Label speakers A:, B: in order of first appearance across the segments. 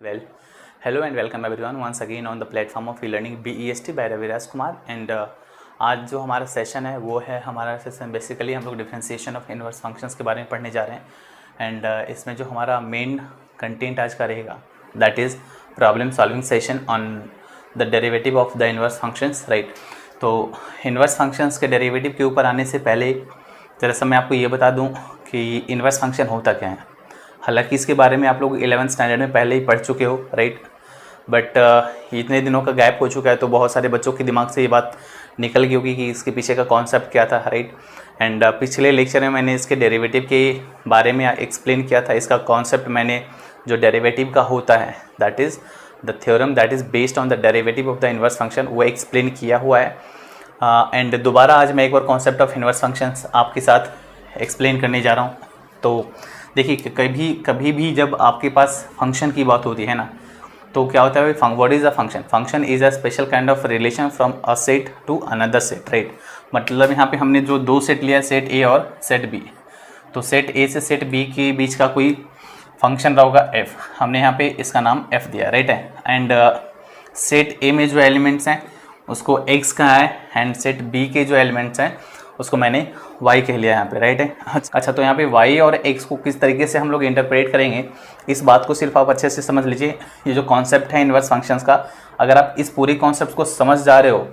A: Well, hello and welcome everyone once again on the platform of e-learning BEST by Raviraj Kumar and आज जो हमारा session है वो है हमारा सेशन बेसिकली हम लोग डिफरेंशिएशन ऑफ इनवर्स फंक्शंस के बारे में पढ़ने जा रहे हैं एंड इसमें जो हमारा मेन कंटेंट आज का रहेगा that is problem solving session on the derivative of the inverse functions right. तो इनवर्स फंक्शंस के डेरिवेटिव के ऊपर आने से पहले जरा सा मैं आपको ये बता दूँ कि इनवर्स फंक्शन होता क्या है। हालांकि इसके बारे में आप लोग 11th स्टैंडर्ड में पहले ही पढ़ चुके हो राइट, बट इतने दिनों का गैप हो चुका है तो बहुत सारे बच्चों के दिमाग से ये बात निकल गई होगी कि इसके पीछे का कॉन्सेप्ट क्या था राइट। एंड पिछले लेक्चर में मैंने इसके डेरिवेटिव के बारे में एक्सप्लेन किया था। इसका कॉन्सेप्ट मैंने जो डेरिवेटिव का होता है that is the theorem that is based on the derivative of the inverse function वो एक्सप्लेन किया हुआ है। एंड दोबारा आज मैं एक बार कॉन्सेप्ट ऑफ इनवर्स फंक्शंस आपके साथ एक्सप्लेन करने जा रहा हूँ। तो देखिए कभी भी जब आपके पास फंक्शन की बात होती है ना तो क्या होता है भाई, what is a function. Function is a special kind of relation from a set to another set right. मतलब यहाँ पे हमने जो दो सेट लिया है, सेट ए और सेट बी, तो सेट ए से सेट बी के बीच का कोई फंक्शन रहा होगा एफ, हमने यहाँ पे इसका नाम एफ दिया राइट है। एंड सेट ए में जो एलिमेंट्स हैं उसको एक्स कहा है एंड सेट बी के जो एलिमेंट्स हैं उसको मैंने y कह लिया यहाँ पे राइट है। अच्छा, तो यहाँ पे y और x को किस तरीके से हम लोग इंटरप्रेट करेंगे इस बात को सिर्फ आप अच्छे से समझ लीजिए। ये जो कॉन्सेप्ट है इनवर्स फंक्शंस का, अगर आप इस पूरे कॉन्सेप्ट को समझ जा रहे हो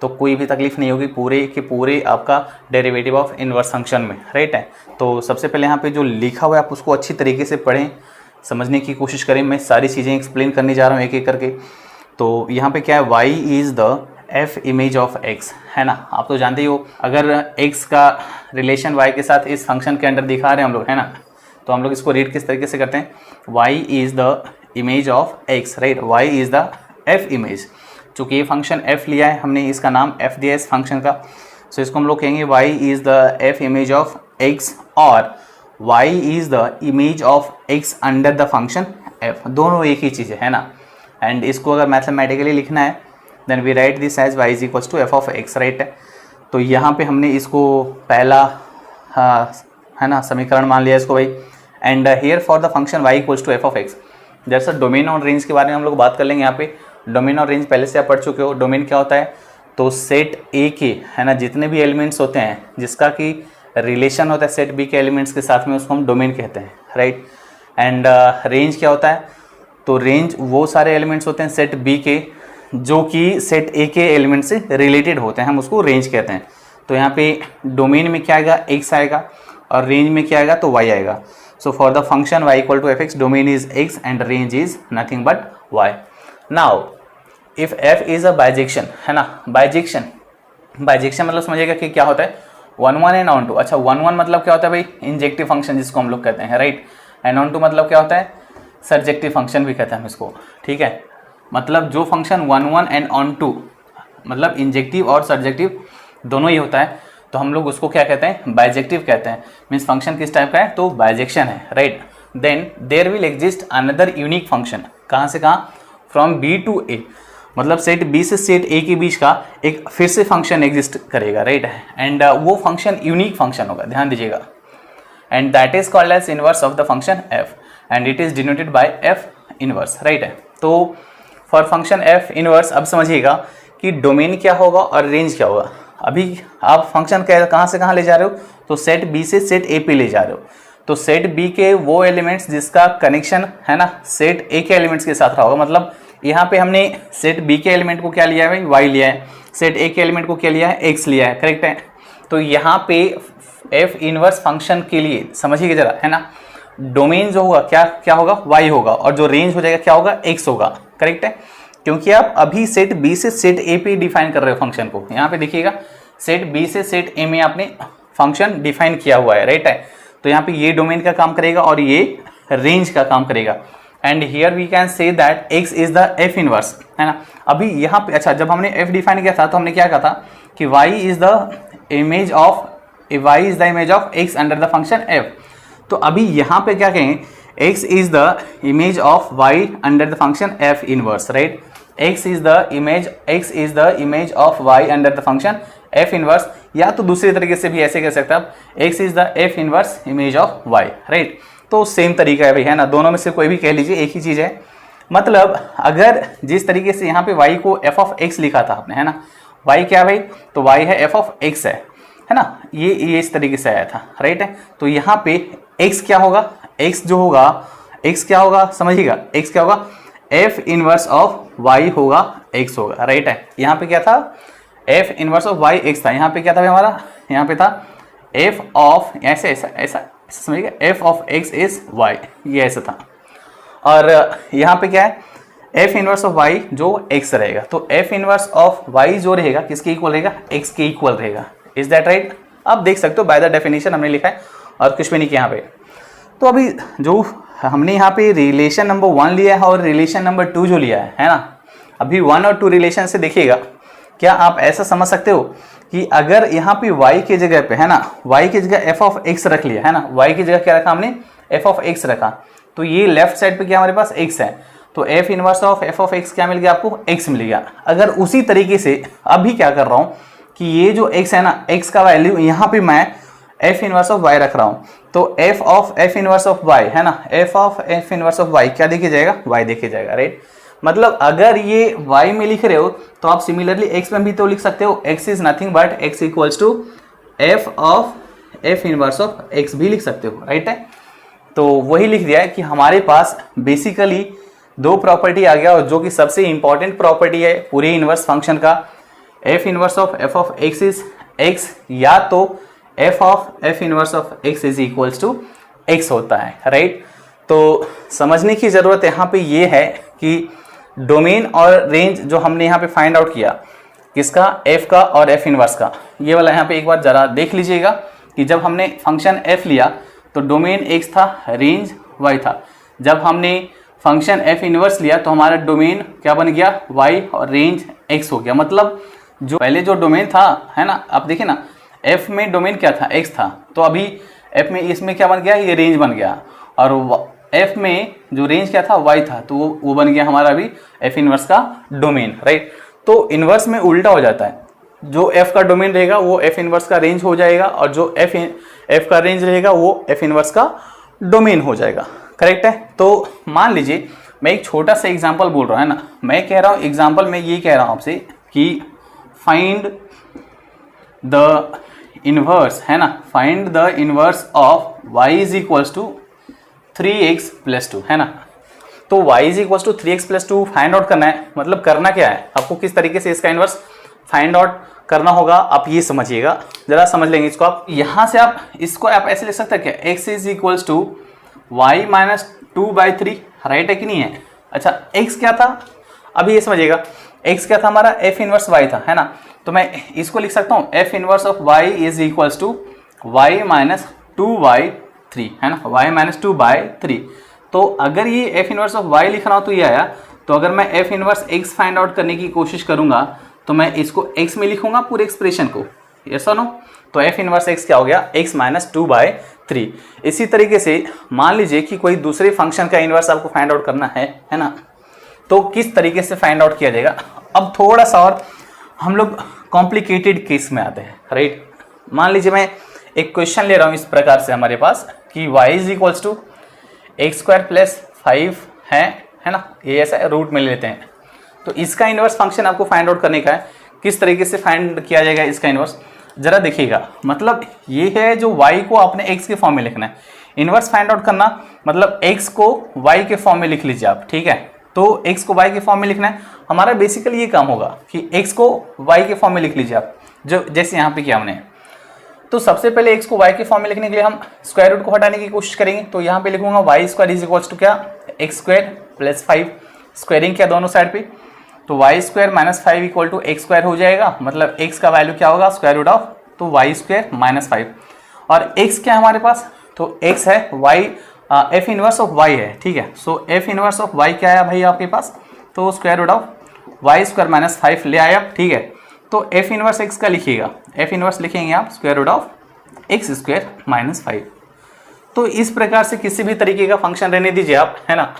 A: तो कोई भी तकलीफ नहीं होगी पूरे के पूरे आपका डेरिवेटिव ऑफ इनवर्स फंक्शन में राइट है। तो सबसे पहले यहाँ पे जो लिखा हुआ है आप उसको अच्छी तरीके से पढ़ें, समझने की कोशिश करें। मैं सारी चीज़ें एक्सप्लेन करने जा रहा हूँ एक एक करके। तो यहाँ पे क्या है, y is the F image of x है ना। आप तो जानते ही हो अगर x का रिलेशन y के साथ इस फंक्शन के अंदर दिखा रहे हैं हम लोग है ना, तो हम लोग इसको रीड किस तरीके से करते हैं, y is the image of x right, y is the f image. चूँकि ये फंक्शन f लिया है हमने, इसका नाम f दिया है इस फंक्शन का, सो इसको हम लोग कहेंगे y is the f image of x और y is the image of x under the function f, दोनों एक ही चीज़ है ना। एंड इसको अगर मैथमेटिकली लिखना है then we write this as y is equals to f of x right है। तो यहाँ पे हमने इसको पहला है ना समीकरण मान लिया इसको भाई। And here for the function y equals to f of x, जैसा डोमेन और रेंज के बारे में हम लोग बात कर लेंगे। यहाँ पे डोमेन और रेंज पहले से आप पढ़ चुके हो। डोमेन क्या होता है, तो सेट ए के है ना जितने भी एलिमेंट्स होते हैं जिसका कि रिलेशन होता है सेट बी के एलिमेंट्स के साथ में, उसको हम डोमेन कहते हैं राइट। एंड रेंज क्या होता है, तो रेंज वो सारे एलिमेंट्स होते हैं सेट बी के जो कि सेट ए के एलिमेंट से रिलेटेड होते हैं, हम उसको रेंज कहते हैं। तो यहाँ पे डोमेन में क्या आएगा, x आएगा और रेंज में क्या आएगा, तो y आएगा। So for the function y equal to f x domain is x and range is nothing but y। Now if f is a bijection है ना, बाइजेक्शन मतलब समझिएगा कि क्या होता है 1 1 एंड ऑन टू। अच्छा 1 1 मतलब क्या होता है भाई, इंजेक्टिव फंक्शन जिसको हम लोग कहते हैं राइट। एंड ऑन टू मतलब क्या होता है, सर्जेक्टिव फंक्शन भी कहते हैं हम इसको, ठीक है। मतलब जो फंक्शन 1 1 एंड ऑन टू मतलब इंजेक्टिव और सर्जेक्टिव दोनों ही होता है तो हम लोग उसको क्या कहते हैं, बाइजेक्टिव कहते हैं। मीन्स फंक्शन किस टाइप का है, तो बाइजेक्शन है right. Then there will exist another unique function, कहाँ से कहाँ, फ्रॉम बी टू ए, मतलब सेट बी से सेट ए के बीच का एक फिर से फंक्शन एग्जिस्ट करेगा राइट। एंड वो फंक्शन यूनिक फंक्शन होगा, ध्यान दीजिएगा। And that is called as inverse of the function f and it is denoted by f inverse right है। तो फॉर फंक्शन एफ इनवर्स अब समझिएगा कि डोमेन क्या होगा और रेंज क्या होगा। अभी आप फंक्शन कहाँ से कहाँ ले जा रहे हो, तो सेट बी से सेट ए पे ले जा रहे हो। तो सेट बी के वो एलिमेंट्स जिसका कनेक्शन है ना सेट ए के एलिमेंट्स के साथ रहा होगा। मतलब यहाँ पे हमने सेट बी के एलिमेंट को क्या लिया है भाई, वाई लिया है, सेट ए के एलिमेंट को क्या लिया है, एक्स लिया है, करेक्ट है। तो यहाँ पे एफ इनवर्स फंक्शन के लिए समझिएगा जरा है ना, डोमेन जो होगा क्या होगा, y होगा और जो रेंज हो जाएगा क्या होगा, x होगा, करेक्ट है। क्योंकि आप अभी सेट b से सेट a पे डिफाइन कर रहे हो फंक्शन को। यहाँ पे देखिएगा सेट b से सेट a में आपने फंक्शन डिफाइन किया हुआ है राइट है। तो यहाँ पे ये डोमेन का काम करेगा और ये रेंज का काम करेगा। And here we can say that x is the f inverse है ना। अभी यहाँ पे अच्छा जब हमने f डिफाइन किया था तो हमने क्या कहा था कि y is the image of x under the function f। तो अभी यहाँ पे क्या कहेंगे, x is the image of y under the function f inverse right. x is the image of y under the function f inverse, या तो दूसरे तरीके से भी ऐसे कह सकते हैं आप, x is the f inverse image of y right. तो सेम तरीका है भाई है ना, दोनों में से कोई भी कह लीजिए एक ही चीज़ है। मतलब अगर जिस तरीके से यहाँ पे y को f ऑफ x लिखा था आपने, है ना, y क्या है भाई, तो y है f ऑफ x है ना, ये इस तरीके से आया था, राइट है। तो यहाँ पे x क्या होगा, x जो होगा, x क्या होगा समझिएगा, x क्या होगा, f इनवर्स ऑफ y होगा, x होगा, राइट है। यहाँ पे क्या था, f inverse of y x था, यहाँ पे क्या था हमारा, यहाँ पे था f ऑफ, ऐसे ऐसा ऐसा समझिएगा, f of x is y, ये ऐसा था। और यहाँ पे क्या है, f इनवर्स ऑफ y जो x रहेगा, तो f इनवर्स ऑफ y जो रहेगा किसके इक्वल रहेगा, x के इक्वल रहेगा। Is that right? आप देख सकते हो बाय द डेफिनेशन हमने लिखा है और कुछ भी नहीं किया यहाँ पे। तो अभी जो हमने यहाँ पे रिलेशन नंबर 1 लिया है और रिलेशन नंबर 2 जो लिया है ना, अभी 1 और 2 रिलेशन से देखिएगा, क्या आप ऐसा समझ सकते हो कि अगर यहाँ पे y के जगह पे, है ना, y की जगह f ऑफ x रख लिया, है ना, y की जगह क्या रखा हमने, f ऑफ x रखा, तो ये लेफ्ट साइड पे क्या हमारे पास x है, तो f inverse of f of x क्या मिल गया आपको, x मिल गया। अगर उसी तरीके से अभी क्या कर रहा हूँ कि ये जो x है ना, x का वैल्यू यहाँ पे मैं f इनवर्स ऑफ y रख रहा हूँ, तो f of f inverse of y, है ना, f of f inverse of y क्या देखे जाएगा, y देखे जाएगा, राइट। मतलब अगर ये y में लिख रहे हो तो आप सिमिलरली x में भी तो लिख सकते हो, x is nothing but x equals to f of f inverse of x भी लिख सकते हो, राइट है। तो वही लिख दिया है कि हमारे पास बेसिकली दो प्रॉपर्टी आ गया, और जो कि सबसे इंपॉर्टेंट प्रॉपर्टी है पूरे इनवर्स फंक्शन का, f inverse of f of x is x, या तो f of f inverse of x is equals to x होता है, राइट। तो समझने की जरूरत यहाँ पे ये है कि डोमेन और रेंज जो हमने यहाँ पे फाइंड आउट किया, किसका, f का और f इनवर्स का, ये वाला यहाँ पे एक बार जरा देख लीजिएगा कि जब हमने फंक्शन f लिया तो डोमेन x था, रेंज y था। जब हमने फंक्शन f इनवर्स लिया तो हमारा डोमेन क्या बन गया, y, और रेंज x हो गया। मतलब जो पहले जो डोमेन था, है ना, आप देखिए ना, f में डोमेन क्या था, x था, तो अभी f में इसमें क्या बन गया, ये रेंज बन गया, और f में जो रेंज क्या था, y था, तो वो बन गया हमारा अभी f इनवर्स का डोमेन, राइट। तो इनवर्स में उल्टा हो जाता है, जो f का डोमेन रहेगा वो f इनवर्स का रेंज हो जाएगा, और जो f का रेंज रहेगा वो f इनवर्स का डोमेन हो जाएगा, करेक्ट है। तो मान लीजिए मैं एक छोटा सा एग्जांपल बोल रहा हूँ, है ना, मैं कह रहा हूँ एग्जांपल में ये कह रहा हूँ आपसे कि फाइंड द इनवर्स, है ना, find the inverse of y is equals to 3x plus 2, है ना। तो y is equals to 3x plus 2 find out करना है। मतलब करना क्या है, आपको किस तरीके से इसका इनवर्स फाइंड आउट करना होगा, आप ये समझिएगा, जरा समझ लेंगे इसको। आप यहाँ से आप इसको आप ऐसे लिख सकते हैं क्या, x is equals to y minus 2/3, right है कि नहीं है। अच्छा, x क्या था, अभी ये समझिएगा, x क्या था हमारा, f इनवर्स y था, है ना। तो मैं इसको लिख सकता हूँ f inverse of y is equals to y minus 2/3, है ना, y माइनस 2/3। तो अगर ये f इनवर्स ऑफ y लिख रहा हूँ तो ये आया, तो अगर मैं f inverse x find out करने की कोशिश करूंगा तो मैं इसको x में लिखूंगा पूरे एक्सप्रेशन को, यस और नो। तो f इनवर्स x क्या हो गया, x माइनस 2/3। इसी तरीके से मान लीजिए कि कोई दूसरे फंक्शन का इनवर्स आपको फाइंड आउट करना है ना, तो किस तरीके से फाइंड आउट किया जाएगा। अब थोड़ा सा और हम लोग कॉम्प्लिकेटेड केस में आते हैं, राइट। मान लीजिए मैं एक क्वेश्चन ले रहा हूँ इस प्रकार से हमारे पास कि y is equals to x square plus 5 है ना, ये ऐसा रूट में लेते हैं। तो इसका इनवर्स फंक्शन आपको फाइंड आउट करने का है, किस तरीके से फाइंड किया जाएगा इसका इनवर्स, जरा देखिएगा। मतलब ये है जो y को आपने x के फॉर्म में लिखना है, इनवर्स फाइंड आउट करना मतलब x को y के फॉर्म में लिख लीजिए आप, ठीक है। तो x को y के फॉर्म में लिखना है, हमारा बेसिकली ये काम होगा कि x को y के फॉर्म में लिख लीजिए आप, जो जैसे यहाँ पे किया हमने। तो सबसे पहले x को y के फॉर्म में लिखने के लिए हम स्क्वायर रूट को हटाने की कोशिश करेंगे। तो यहाँ पे लिखूंगा y square is equals to क्या, एक्स स्क्वायर प्लस 5, स्क्वायरिंग क्या दोनों साइड पे, तो y square minus 5 equal to x square हो जाएगा। मतलब x का वैल्यू क्या होगा, स्क्वायर रूट ऑफ, तो y स्क्वायर माइनस 5, और x क्या है हमारे पास, तो x है y f inverse of y है, ठीक है। So f inverse of y क्या है भाई आपके पास, तो square root of y square minus 5 ले आए आप, ठीक है। तो f इनवर्स x का लिखिएगा, f इनवर्स लिखेंगे आप square root of x square minus 5। तो इस प्रकार से किसी भी तरीके का फंक्शन रहने दीजिए आप, है ना,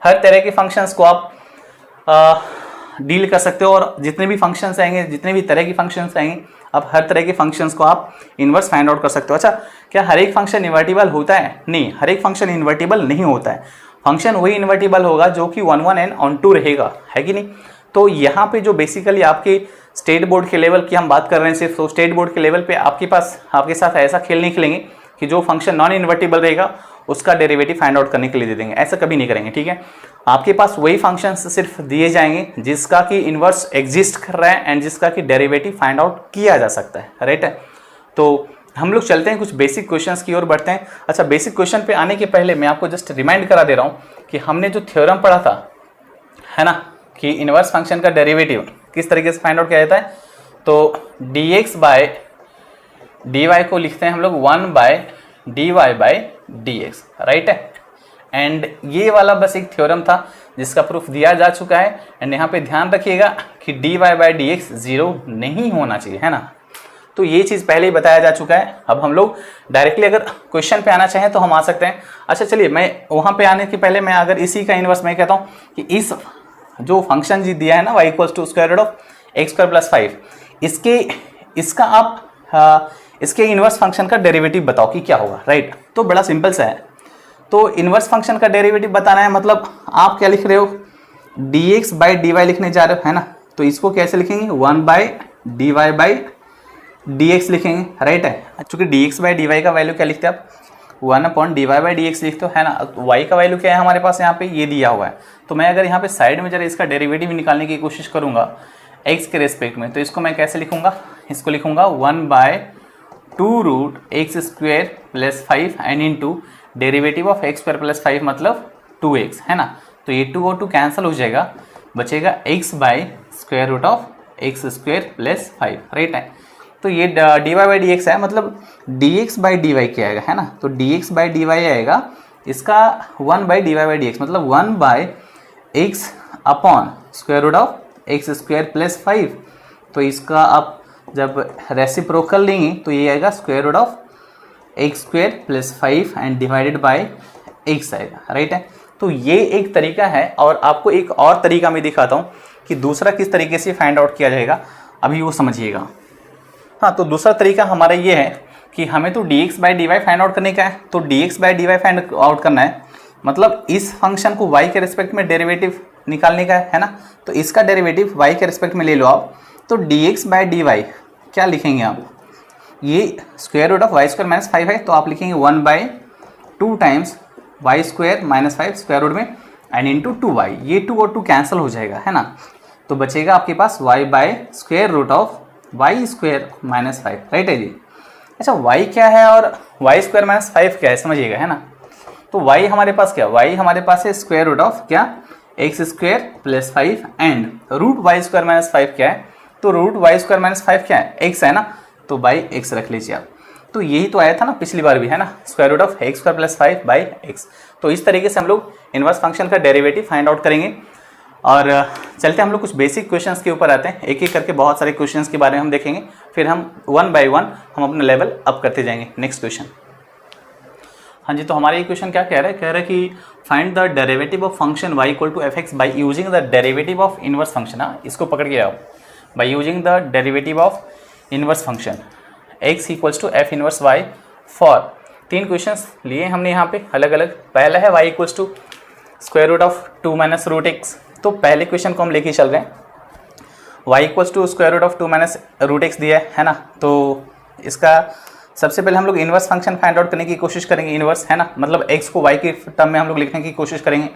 A: हर तरह के फंक्शंस को आप डील कर सकते हो, और जितने भी फंक्शंस आएंगे, जितने भी तरह के फंक्शंस आएंगे, आप हर तरह के फंक्शंस को आप इन्वर्स फाइंड आउट कर सकते हो। अच्छा, क्या हर एक फंक्शन इन्वर्टिबल होता है, नहीं, हर एक फंक्शन इन्वर्टिबल नहीं होता है। फंक्शन वही इन्वर्टिबल होगा जो कि 1 1 एंड ऑन 2 रहेगा, है कि नहीं। तो यहाँ पे जो बेसिकली आपके स्टेट बोर्ड के लेवल की हम बात कर रहे हैं सिर्फ, तो स्टेट बोर्ड के लेवल पे आपके साथ ऐसा खेल नहीं खेलेंगे कि जो फंक्शन नॉन इन्वर्टिबल रहेगा उसका डेरिवेटिव फाइंड आउट करने के लिए दे देंगे, ऐसा कभी नहीं करेंगे, ठीक है। आपके पास वही फंक्शंस सिर्फ दिए जाएंगे जिसका कि इन्वर्स एग्जिस्ट कर रहा है एंड जिसका कि डेरिवेटिव फाइंड आउट किया जा सकता है, राइट है। तो हम लोग चलते हैं कुछ बेसिक क्वेश्चंस की ओर बढ़ते हैं। अच्छा, बेसिक क्वेश्चन पे आने के पहले मैं आपको जस्ट रिमाइंड करा दे रहा हूँ कि हमने जो थ्योरम पढ़ा था, है ना, कि इनवर्स फंक्शन का डेरिवेटिव किस तरीके से फाइंड आउट किया जाता है। तो dx बाय dy को लिखते हैं हम लोग 1 by dy by dx, right है। एंड ये वाला बस एक थ्योरम था जिसका प्रूफ दिया जा चुका है। एंड यहाँ पे ध्यान रखिएगा कि dy बाय dx 0 नहीं होना चाहिए, है ना। तो ये चीज़ पहले ही बताया जा चुका है। अब हम लोग डायरेक्टली अगर क्वेश्चन पे आना चाहें तो हम आ सकते हैं। अच्छा चलिए, मैं वहाँ पे आने के पहले मैं अगर इसी का इन्वर्स मैं कहता हूँ कि इस जो फंक्शन जी दिया है ना y equals to square root of x square plus 5, इसका आप इसके इन्वर्स फंक्शन का डेरिवेटिव बताओ कि क्या होगा, राइट। तो बड़ा सिंपल सा है। तो इन्वर्स फंक्शन का डेरिवेटिव बताना है, मतलब आप क्या लिख रहे हो, dx बाई dy लिखने जा रहे हो, है ना। तो इसको कैसे लिखेंगे, 1 बाई dy बाई dx लिखेंगे, राइट है। चूंकि dx बाई dy का वैल्यू क्या लिखते हैं आप, 1 अपॉन dy बाई dx लिखते हो, है ना। y का वैल्यू क्या है हमारे पास, यहाँ पे ये दिया हुआ है। तो मैं अगर यहाँ पे साइड में जरा इसका डेरिवेटिव निकालने की कोशिश करूँगा x के रेस्पेक्ट में, तो इसको मैं कैसे लिखूँगा, इसको लिखूँगा 1 bye 2 root x square plus 5 and into derivative of x square plus 5 मतलब 2x, है ना। तो ये 2 और 2 कैंसिल हो जाएगा, बचेगा x by square root of x square plus 5, right है। तो ये dy बाई dx है, मतलब dx बाई dy क्या आएगा, है ना। तो dx बाई dy आएगा इसका 1 बाई dy बाई dx, मतलब 1 by x upon square root of x square plus 5। तो इसका आप जब रेसिप्रोकल लेंगे तो ये आएगा square root of x square plus 5 and divided by x आएगा, राइट है। तो ये एक तरीका है, और आपको एक और तरीका मैं दिखाता हूँ कि दूसरा किस तरीके से फाइंड आउट किया जाएगा, अभी वो समझिएगा। हाँ, तो दूसरा तरीका हमारा ये है कि हमें तो dx by dy find out करने का है। तो dx by dy find out करना है, मतलब इस फंक्शन को y के रिस्पेक्ट में डेरिवेटिव निकालने का है ना। तो इसका डेरिवेटिव y के रिस्पेक्ट में ले लो आप। तो dx बाई dy क्या लिखेंगे आप, ये square root of y square minus 5 है, तो आप लिखेंगे 1 by 2 times y square minus 5 square root में एंड इंटू 2y। ये 2 और 2 कैंसिल हो जाएगा, है ना। तो बचेगा आपके पास y by square root of y square minus 5, right है जी। अच्छा, y क्या है और वाई स्क्वायर माइनस 5 क्या है, समझिएगा, है ना। तो y हमारे पास क्या, y हमारे पास है स्क्वायर रूट ऑफ क्या, x square plus 5 and root y square minus 5 क्या है, तो रूट वाई स्क्वायर माइनस 5 क्या है, x है ना। तो बाई x रख लीजिए आप। तो यही तो आया था ना पिछली बार भी, है ना, square root of x square plus 5 by x. तो इस तरीके से हम लोग इनवर्स फंक्शन का डेरिवेटिव फाइंड आउट करेंगे। और चलते हम लोग कुछ बेसिक क्वेश्चंस के ऊपर आते हैं, एक एक करके बहुत सारे क्वेश्चंस के बारे में हम देखेंगे, फिर हम 1 बाय 1 हम अपना लेवल अप करते जाएंगे। नेक्स्ट क्वेश्चन, हाँ जी, तो हमारा ये क्वेश्चन क्या कह रहा है कि find the derivative of function y equal to f x by using the derivative of inverse function. हाँ, इसको पकड़ के आओ, by using the derivative of inverse function x equals to f inverse y for. 3 questions लिए हमने यहाँ पे अलग अलग। पहला है y equals to square root of 2 minus root x. तो पहले क्वेश्चन को हम लेके चल रहे हैं, y equals to square root of 2 minus root x दिया है ना। तो इसका सबसे पहले हम लोग इनवर्स फंक्शन फाइंड आउट करने की कोशिश करेंगे, इनवर्स, है ना, मतलब x को y के टर्म में हम लोग लिखने की कोशिश करेंगे।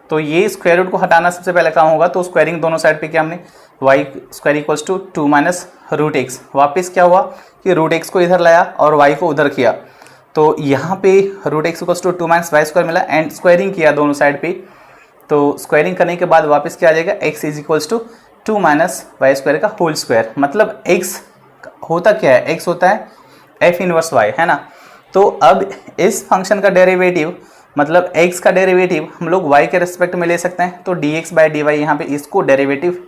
A: तो ये स्क्वायर रूट को हटाना सबसे पहले काम होगा, तो स्क्वायरिंग दोनों साइड पे किया हमने, y square equals to 2 minus root x. वापस क्या हुआ कि रूट एक्स को इधर लाया और y को उधर किया, तो यहाँ पे root x equals to 2 minus y square मिला एंड स्क्वायरिंग किया दोनों साइड पे। तो स्क्वायरिंग करने के बाद वापस क्या आ जाएगा, x is equals to 2 minus y square का होल स्क्वायर। मतलब x होता क्या है, x होता है एफ इनवर्स y, है ना। तो अब इस फंक्शन का डेरिवेटिव मतलब x का डेरिवेटिव हम लोग y के रिस्पेक्ट में ले सकते हैं। तो dx बाई डी वाई यहाँ पे इसको डेरिवेटिव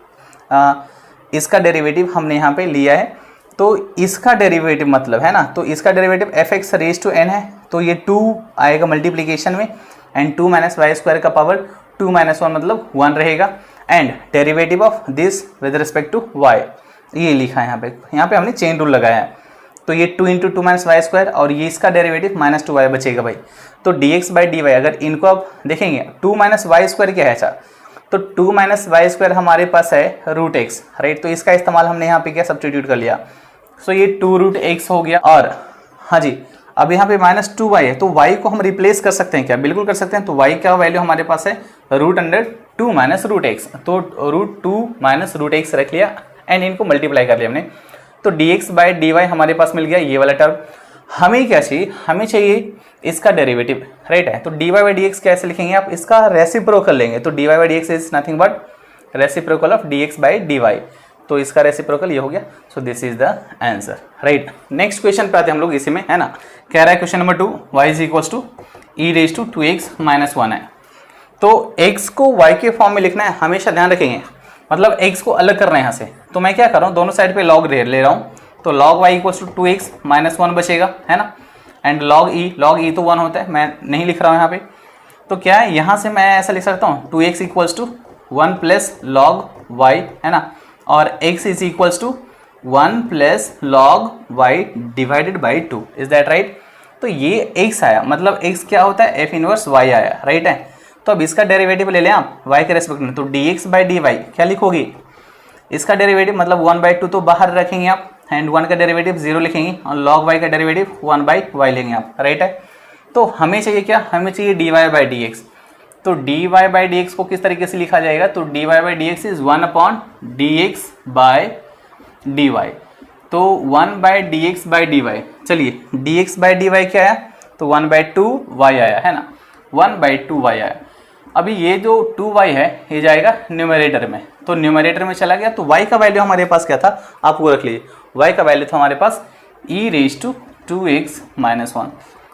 A: इसका डेरिवेटिव हमने यहाँ पे लिया है। तो इसका डेरिवेटिव मतलब, है ना, तो इसका derivative f x raise to n है, तो ये 2 आएगा मल्टीप्लीकेशन में एंड 2 माइनस वाई स्क्वायर का पावर 2 माइनस 1 मतलब 1 रहेगा and derivative of this with respect to y, ये लिखा है यहाँ पे हमने चेन रूल लगाया है। तो ये 2 into two minus y square और ये इसका डेरिवेटिव माइनस 2y बचेगा भाई। तो dx बाई dy अगर इनको आप देखेंगे 2 माइनस वाई स्क्वायर क्या है, अच्छा तो 2 माइनस वाई स्क्वायर हमारे पास है रूट एक्स, राइट। तो इसका इस्तेमाल हमने यहाँ पे क्या सब्स्टिट्यूट कर लिया, सो ये 2 रूट एक्स हो गया। और हाँ जी, अब यहाँ पे माइनस 2y है तो y को हम रिप्लेस कर सकते हैं क्या, बिल्कुल कर सकते हैं। तो y का वैल्यू हमारे पास है root under 2 minus root x, तो रूट 2 माइनस रूट एक्स रख लिया एंड इनको मल्टीप्लाई कर लिया हमने। तो dx बाई dy हमारे पास मिल गया ये वाला टर्म। हमें क्या चाहिए, हमें चाहिए इसका डेरिवेटिव, राइट है। तो dy बाई dx कैसे लिखेंगे आप, इसका रेसिप्रोकल लेंगे। तो dy by dx is nothing but reciprocal of dx by dy, तो इसका रेसिप्रोकल ये हो गया। सो this is the answer, right. Next question पे आते हैं हम लोग इसी में, है ना। कह रहा है question number 2 y is equals to e raise to 2x minus 1 है। तो x को y के फॉर्म में लिखना है, हमेशा ध्यान रखेंगे, मतलब x को अलग करना है यहाँ से। तो मैं क्या कर रहा हूँ, दोनों साइड पे लॉग ले रहा हूँ। तो log y equals to 2x minus 1 बचेगा, है ना। एंड log e तो 1 होता है, मैं नहीं लिख रहा हूँ यहाँ पे। तो क्या है, यहाँ से मैं ऐसा लिख सकता हूँ 2x equals to 1 plus log y, है ना। और x is equals to 1 plus log y divided by 2, is that right. तो ये x आया, मतलब x क्या होता है, f इनवर्स y आया, राइट है। तो अब इसका डेरिवेटिव ले लें आप y के रेस्पेक्ट में। तो dx बाई dy क्या लिखोगे, इसका डेरिवेटिव मतलब 1/2 तो बाहर रखेंगे आप एंड 1 का डेरिवेटिव 0 लिखेंगे और log y का डेरिवेटिव 1/y लेंगे आप, राइट है। तो हमें चाहिए क्या, हमें चाहिए dy बाई dx। तो dy बाई dx को किस तरीके से लिखा जाएगा, तो dy by dx is 1 upon dx by dy। तो 1 बाई dx बाई dy, चलिए dx बाई dy क्या आया, तो 1/2y आया, है ना, 1/2y आया। अभी ये जो 2y है ये जाएगा न्यूमरेटर में, तो न्यूमरेटर में चला गया। तो y का वैल्यू हमारे पास क्या था, आप वो रख लीजिए, y का वैल्यू था हमारे पास e raise to 2x minus 1।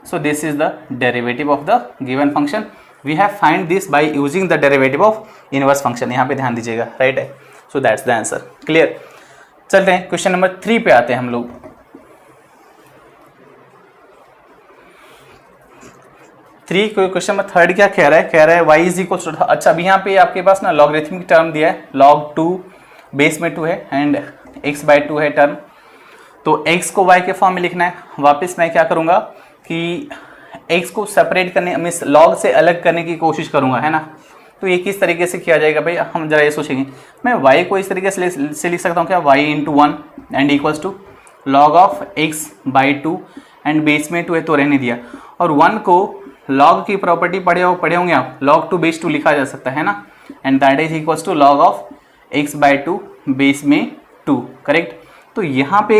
A: So this is the derivative of the given function. We have find this by using the derivative of inverse function, यहाँ पे ध्यान दीजिएगा, राइट है। So that's the answer, clear. चलते हैं question number 3 पे आते हैं हम लोग। क्वेश्चन नंबर 3 क्या कह रहा है, कह रहा है y इज इक्वल टू, अच्छा अभी यहाँ पे आपके पास ना लॉगरिथमिक टर्म दिया है, log 2 बेस में 2 है एंड x बाई 2 है टर्म। तो x को y के फॉर्म में लिखना है। वापस मैं क्या करूँगा कि x को सेपरेट करने, मीन्स log से अलग करने की कोशिश करूँगा, है ना। तो ये किस तरीके से किया जाएगा भाई, हम जरा ये सोचेंगे। मैं y को इस तरीके से लिख सकता हूँ क्या, y into 1 and equals to log of x by 2 and base में 2 है तो रहने दिया। और 1 को log की प्रॉपर्टी पढ़े होंगे आप, log 2 बेस 2 लिखा जा सकता है ना, and that is equals to log of x by 2 base में 2, करेक्ट। तो यहाँ पे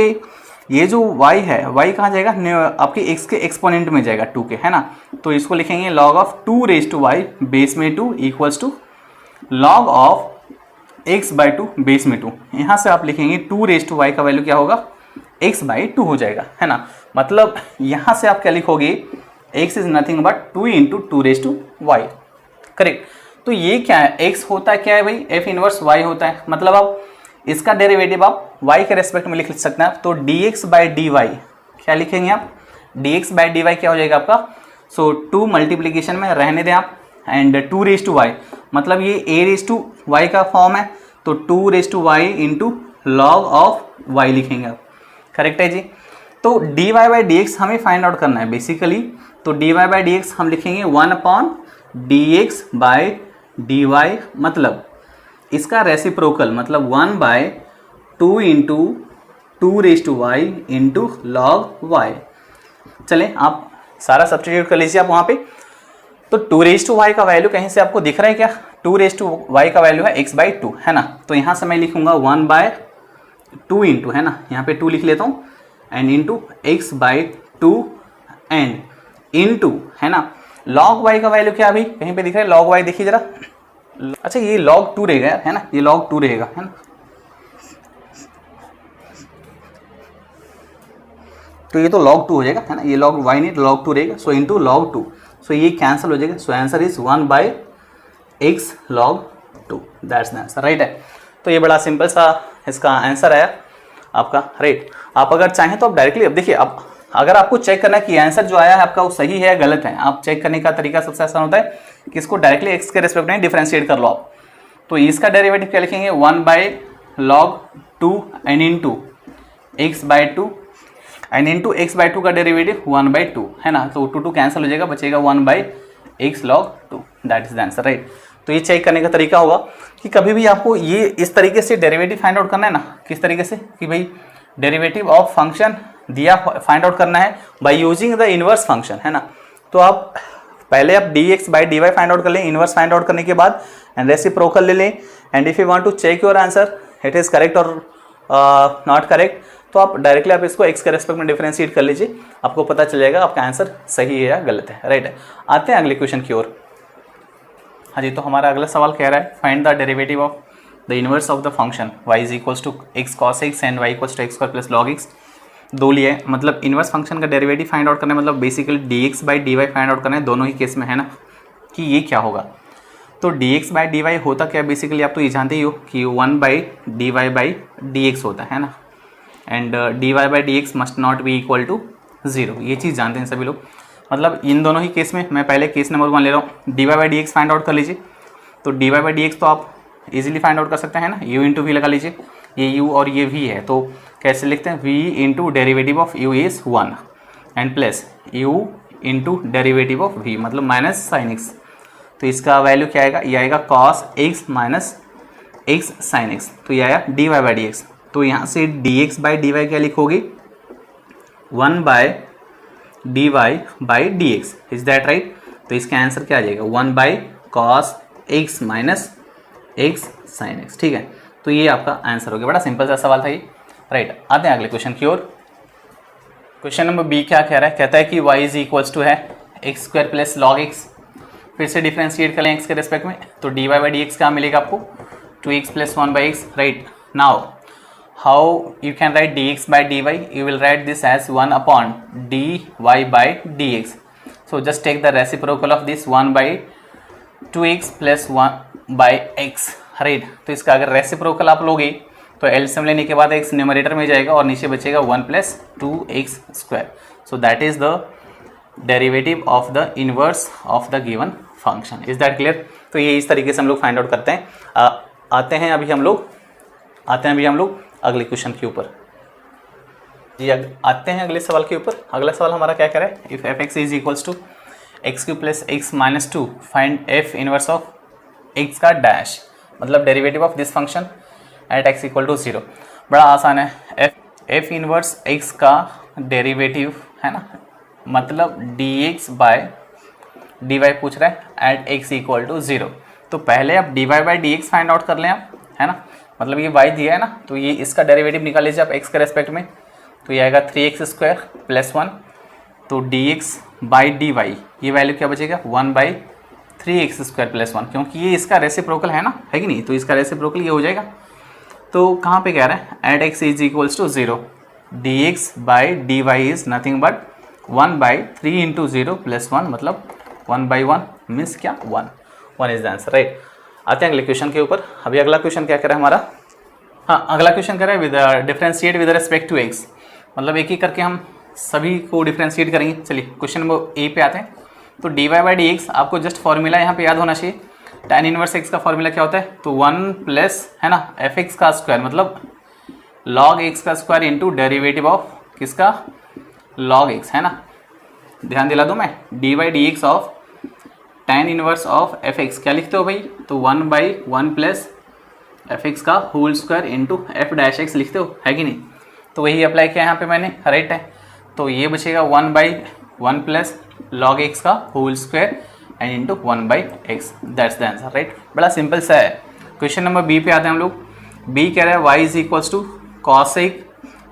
A: ये जो y है, y कहाँ जाएगा, आपके x के एक्सपोनेंट में जाएगा 2 के, है ना। तो इसको लिखेंगे log of 2 raise to y base में 2 equals to log of x by 2 base में 2। यहाँ से आप लिखेंगे 2 रेज टू y का वैल्यू क्या होगा, x बाई 2 हो जाएगा, है ना। मतलब यहाँ से आप क्या लिखोगे, x is nothing but 2 into 2 raise to y, correct. तो ये क्या है, x होता है क्या है भाई, f इनवर्स y होता है। मतलब आप इसका डेरिवेटिव आप y के रेस्पेक्ट में लिख सकते हैं। तो dx बाई dy क्या लिखेंगे आप, dx बाई dy क्या हो जाएगा आपका, सो 2 मल्टीप्लीकेशन में रहने दें आप एंड 2 रेज टू y, मतलब ये a रेज टू y का फॉर्म है। तो 2 raise to y into log of y लिखेंगे आप, करेक्ट है जी। तो dy बाई dx हमें फाइंड आउट करना है बेसिकली। तो dy बाई dx हम लिखेंगे 1 अपॉन dx बाई dy, मतलब इसका रेसिप्रोकल, मतलब 1 bye 2 into 2 raise to y into log y। चलें आप सारा सब्स्टिट्यूट कर लीजिए आप वहाँ पे। तो 2 रेज टू y का वैल्यू कहीं से आपको दिख रहा है क्या, 2 रेज टू y का वैल्यू है x बाई 2, है ना। तो यहाँ से मैं लिखूंगा 1 बाय 2 इंटू, है ना, यहाँ पे 2 लिख लेता हूँ and into x by 2 and into, है ना, log y का वैल्यू क्या अभी कहीं पे दिख रहा है, log y देखिए जरा। अच्छा ये log 2 रहेगा यार, है ना, ये log 2 रहेगा, है ना। तो ये तो log 2 हो जाएगा, है ना, ये log y नहीं log 2 रहेगा। सो इंटू log 2, सो ये कैंसिल हो जाएगा। So answer is 1 by x log 2, that's the answer, right है। तो ये बड़ा सिंपल सा इसका आंसर आया आपका, राइट। आप अगर चाहें तो आप डायरेक्टली, अब देखिए, अब अगर आपको चेक करना है कि आंसर जो आया है आपका वो सही है या गलत है, आप चेक करने का तरीका सबसे आसान होता है कि इसको डायरेक्टली x के रेस्पेक्ट में डिफरेंशिएट कर लो आप। तो इसका डेरिवेटिव क्या लिखेंगे, 1 by log 2 and into x by 2 and into x by two का डेरिवेटिव 1/2 है ना, तो 2 कैंसिल हो जाएगा, बचेगा 1/x log 2, that is the answer, right. तो ये चेक करने का तरीका होगा कि कभी भी आपको ये इस तरीके से डेरिवेटिव फाइंड आउट करना है ना, किस तरीके से कि भाई डेरिवेटिव ऑफ फंक्शन दिया फाइंड आउट करना है bye using the inverse function, है ना। तो आप पहले आप dx by dy find out कर लें, इनवर्स फाइंड आउट करने के बाद एंड रेसिप्रोकल ले लें, and if you want to check your answer it is correct और नॉट करेक्ट, तो आप डायरेक्टली आप इसको x के रेस्पेक्ट में डिफरेंशिएट कर लीजिए, आपको पता चल जाएगा आपका आंसर सही है या गलत है, राइट है। आते हैं अगले क्वेश्चन की ओर। हाँ जी, तो हमारा अगला सवाल कह रहा है find the derivative of the inverse of the function y is equals to x cos x and y equals to x square plus log x. दो लिए, मतलब इनवर्स फंक्शन का डेरिवेटिव फाइंड आउट करना है, मतलब basically dx by dy find out करना है, दोनों ही केस में, है ना, कि ये क्या होगा। तो dx बाई dy होता क्या बेसिकली, आप तो ये जानते ही हो कि 1/dy बाई dx होता है ना, and dy by dx must not be equal to 0, ये चीज़ जानते हैं सभी लोग। मतलब इन दोनों ही केस में, मैं पहले केस नंबर 1 ले रहा हूँ, dy by dx find out कर लीजिए। तो dy बाई dx तो आप इजीली फाइंड आउट कर सकते हैं ना, u इंटू वी लगा लीजिए, ये u और ये v है, तो कैसे लिखते हैं, v into derivative of u is 1 and plus u into derivative of v मतलब माइनस साइन x, तो इसका वैल्यू क्या आएगा, ये आएगा cos x minus x sine x, तो ये आया dy बाई dx। तो यहाँ से dx बाई dy क्या लिखोगे, 1/dy by dx, is that right. तो इसका आंसर क्या आ जाएगा, 1/cos x minus x sine x, ठीक है। तो ये आपका आंसर हो गया, बड़ा सिंपल सा सवाल था ये, राइट। आते हैं अगले क्वेश्चन की ओर। क्वेश्चन नंबर बी क्या कह रहा है, कहता है कि y इज इक्वल्स टू है x square plus log x. फिर से डिफ्रेंशिएट कर लें x के रेस्पेक्ट में, तो dy बाई डी एक्स क्या मिलेगा आपको, 2x plus 1/x, right. Now how you can write dx by dy, you will write this as 1/dy by dx। So just take the reciprocal of this 1/2x plus 1/x, right. तो इसका अगर reciprocal आप लोगे तो LCM लेने के बाद x numerator में जाएगा और नीचे बचेगा 1 plus 2x square. So that is the derivative of the inverse of the given function, is that clear. तो ये इस तरीके से हम लोग फाइंड आउट करते हैं। आते हैं अभी हम लोग अगले क्वेश्चन के ऊपर जी, आते हैं अगले सवाल के ऊपर। अगला सवाल हमारा क्या कह रहा है, if f x is equals to x cube plus x minus 2 find f inverse of x का डैश, मतलब derivative of this function at x equal to 0। बड़ा आसान है, एफ इनवर्स एक्स का डेरिवेटिव है ना, मतलब dx बाय dy पूछ रहा है एट एक्स इक्वल टू 0। तो पहले आप dy by dx find out कर लें आप, है ना, मतलब ये y दिया है ना, तो ये इसका डेरिवेटिव निकाल लीजिए आप x के रेस्पेक्ट में, तो ये आएगा 3x स्क्वायर प्लस 1, तो dx बाई dy ये वैल्यू क्या बचेगा, 1/3x स्क्वायर प्लस 1, क्योंकि ये इसका रेसिप्रोकल है ना, है कि नहीं, तो इसका रेसिप्रोकल ये हो जाएगा। तो कहाँ पे कह रहा है, at x is equals to 0, dx by dy is nothing but 1/3 into 0 plus 1, मतलब 1/1 मीन्स क्या, 1 इज द आंसर, राइट। आते हैं अगले क्वेश्चन के ऊपर। अभी अगला क्वेश्चन क्या कह रहा है हमारा, हाँ अगला क्वेश्चन कह रहा है with differentiate with respect to x, मतलब एक ही करके हम सभी को डिफरेंशिएट करेंगे। चलिए क्वेश्चन नंबर ए पे आते हैं। तो dy बाई डी एक्स आपको जस्ट फॉर्मूला यहाँ पे याद होना चाहिए, tan इनवर्स x का फॉर्मूला क्या होता है, तो 1 प्लस है ना एफ एक्स का स्क्वायर, मतलब log x का स्क्वायर इंटू डेरिवेटिव ऑफ किसका, log x, है ना। ध्यान दिला दूँ मैं, dy by D x of tan inverse of F x क्या लिखते हो भाई, तो 1/1 प्लस एफ एक्स का whole square into f dash x लिखते हो, है कि नहीं। तो वही अप्लाई किया यहाँ पे मैंने, राइट है। तो ये बचेगा 1/1 प्लस log x का whole square and into 1/x, that's the answer, right. बड़ा सिंपल सा है। क्वेश्चन नंबर बी पे आते हैं हम लोग। बी कह रहा है y is equals to cosec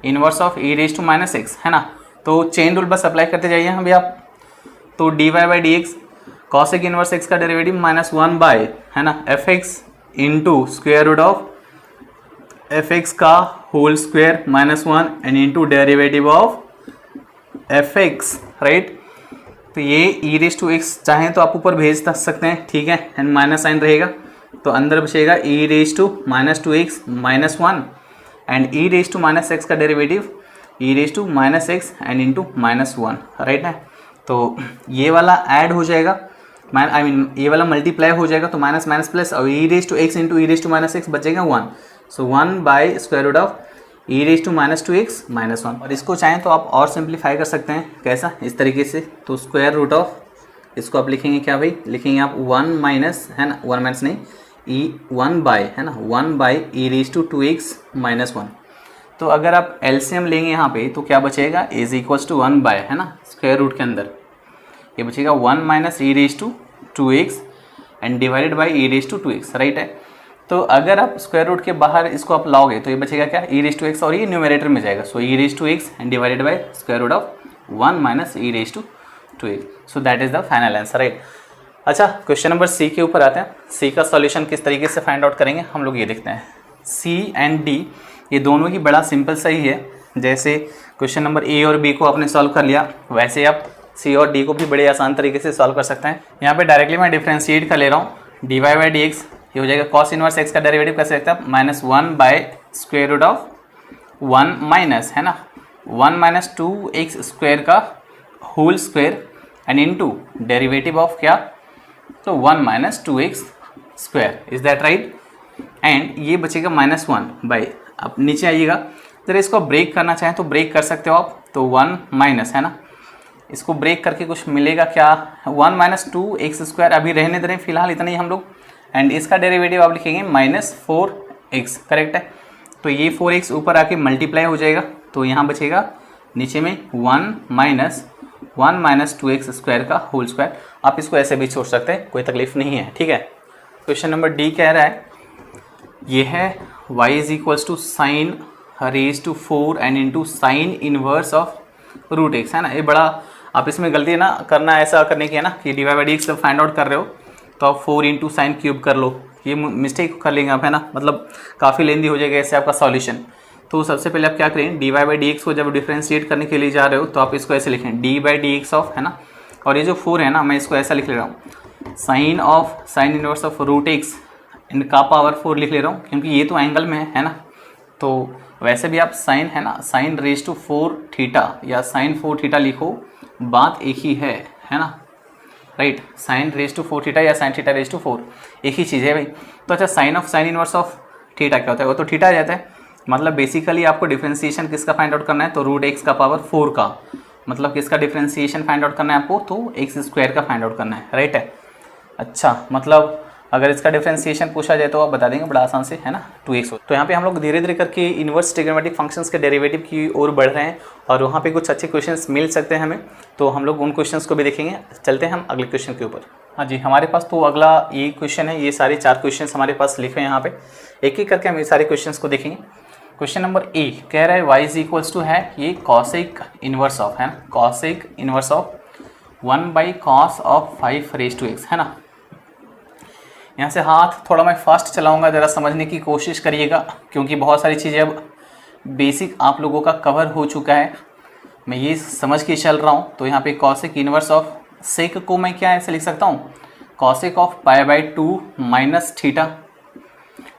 A: inverse of e raise to minus x, है ना। तो चेन रूल बस अप्लाई करते जाइए अभी आप। तो dy by D X cosec inverse x का डेरिवेटिव माइनस 1 है ना F X into square root of F x का whole square minus 1 and into derivative of F X, right. तो ये ई रेज टू एक्स चाहें तो आप ऊपर भेज सकते हैं, ठीक है, एंड माइनस साइन रहेगा, तो अंदर बचेगा E raise to minus 2x minus 1 and E raise to minus X का derivative E raise to minus X and into minus 1, right है। तो ये वाला ऐड हो जाएगा, आई मीन ये वाला मल्टीप्लाई हो जाएगा, तो माइनस माइनस प्लस और E raise to X into E raise to minus X बचेगा 1, so 1 by square root of E raise to minus 2x minus 1। और इसको चाहें तो आप और सिंप्लीफाई कर सकते हैं, कैसा, इस तरीके से। तो स्क्वायर रूट ऑफ, इसको आप लिखेंगे क्या भाई, लिखेंगे आप 1 माइनस, है ना, 1 माइनस नहीं, ई 1 बाय, है ना, 1 by e raise to 2x minus 1। तो अगर आप एलसीएम लेंगे यहाँ पे तो क्या बचेगा, इज इक्वल्स टू 1 बाय, है ना, स्क्वायर रूट के अंदर ये बचेगा 1 minus E raise to 2x and divided by e raise to 2x, right है। तो अगर आप स्क्वायर रूट के बाहर इसको आप लाओगे तो ये बचेगा क्या, ई रेज टू एक्स, और ये न्यूमरेटर में जाएगा। So E raise to x and divided by square root of 1 minus E raise to 2x। So that is the final answer, right. अच्छा, क्वेश्चन नंबर सी के ऊपर आते हैं। सी का सॉल्यूशन किस तरीके से फाइंड आउट करेंगे हम लोग, ये देखते हैं। सी एंड डी ये दोनों ही बड़ा सिंपल सही है। जैसे क्वेश्चन नंबर ए और बी को आपने सॉल्व कर लिया, वैसे आप सी और डी को भी बड़े आसान तरीके से सॉल्व कर सकते हैं। यहाँ पे डायरेक्टली मैं डिफ्रेंशिएट कर ले रहा हूँ। D y by D x ये हो जाएगा कॉस इनवर्स एक्स का डेरिवेटिव कैसे लगता है, minus 1 by square root of 1 minus, है ना, 1 माइनस 2x स्क्वायर का whole square and into derivative of क्या, तो 1 minus 2x square, is that right. And ये बचेगा माइनस 1 बाई, अब नीचे आइएगा, अगर इसको ब्रेक करना चाहें तो ब्रेक कर सकते हो आप। तो 1 माइनस, है ना, इसको ब्रेक करके कुछ मिलेगा क्या, 1 माइनस 2x स्क्वायर, अभी रहने दे रहे हैं फिलहाल इतना ही हम लोग। एंड इसका डेरिवेटिव आप लिखेंगे माइनस 4x, करेक्ट है। तो ये 4x ऊपर आके मल्टीप्लाई हो जाएगा, तो यहाँ बचेगा नीचे में 1 माइनस 2x स्क्वायर का होल स्क्वायर। आप इसको ऐसे भी छोड़ सकते हैं, कोई तकलीफ नहीं है, ठीक है। क्वेश्चन नंबर डी कह रहा है, ये है y is equals to sine raise to 4 and into sine inverse of root x, है ना। ये बड़ा, आप इसमें गलती ना करना, ऐसा करने की है ना कि d y by D x जब फाइंड आउट कर रहे हो तो आप 4 इंटू साइन क्यूब कर लो, ये मिस्टेक कर लेंगे आप, है ना, मतलब काफ़ी लेंदी हो जाएगा ऐसे आपका सॉल्यूशन। तो सबसे पहले आप क्या करें, d y by D x को जब डिफ्रेंशिएट करने के लिए जा रहे हो तो आप इसको ऐसे लिखें, D by D x of, है ना, और ये जो 4 है ना, मैं इसको ऐसा लिख ले रहा हूँ, sine of sine inverse of root X इन का पावर 4 लिख ले रहा हूँ, क्योंकि ये तो एंगल में है ना। तो वैसे भी आप साइन, है ना, साइन रेज टू 4 थीटा या साइन 4 थीटा लिखो, बात एक ही है ना, right. Sine raise to 4 theta या साइन थीटा रेज टू 4 एक ही चीज़ है भाई। तो अच्छा, sine of sine inverse of theta क्या होता है, वो तो थीटा आ जाता है। मतलब बेसिकली आपको डिफ्रेंशिएशन किसका फाइंड आउट करना है, तो रूट एक्स का पावर 4 का, मतलब किसका डिफ्रेंशिएशन फाइंड आउट करना है आपको, तो एक्स स्क्वायर का फाइंड आउट करना है, राइट है। अच्छा, मतलब अगर इसका डिफरेंशिएशन पूछा जाए तो आप बता देंगे बड़ा आसान से, है ना, 2x। तो यहाँ पे हम लोग धीरे धीरे करके इन्वर्स ट्रिग्नोमेट्रिक फंक्शंस के डेरिवेटिव की ओर बढ़ रहे हैं और वहाँ पे कुछ अच्छे क्वेश्चंस मिल सकते हैं हमें, तो हम लोग उन क्वेश्चंस को भी देखेंगे। चलते हैं हम अगले क्वेश्चन के ऊपर। हाँ जी, हमारे पास तो अगला ये क्वेश्चन है, ये सारे 4 क्वेश्चन हमारे पास लिखे हैं यहाँ पे, एक एक करके हम ये सारे क्वेश्चन को देखेंगे। क्वेश्चन नंबर ए कह रहा है y इज इक्वल्स टू है ये कॉसेक इनवर्स ऑफ, है ना, cosec inverse of 1 by cos of 5 raise to x, है ना। यहाँ से हाथ थोड़ा मैं फास्ट चलाऊंगा, ज़रा समझने की कोशिश करिएगा, क्योंकि बहुत सारी चीज़ें अब बेसिक आप लोगों का कवर हो चुका है, मैं ये समझ के चल रहा हूँ। तो यहाँ पे कॉसेक इनवर्स ऑफ सेक को मैं क्या ऐसे लिख सकता हूँ, cosec of pi by 2 minus theta,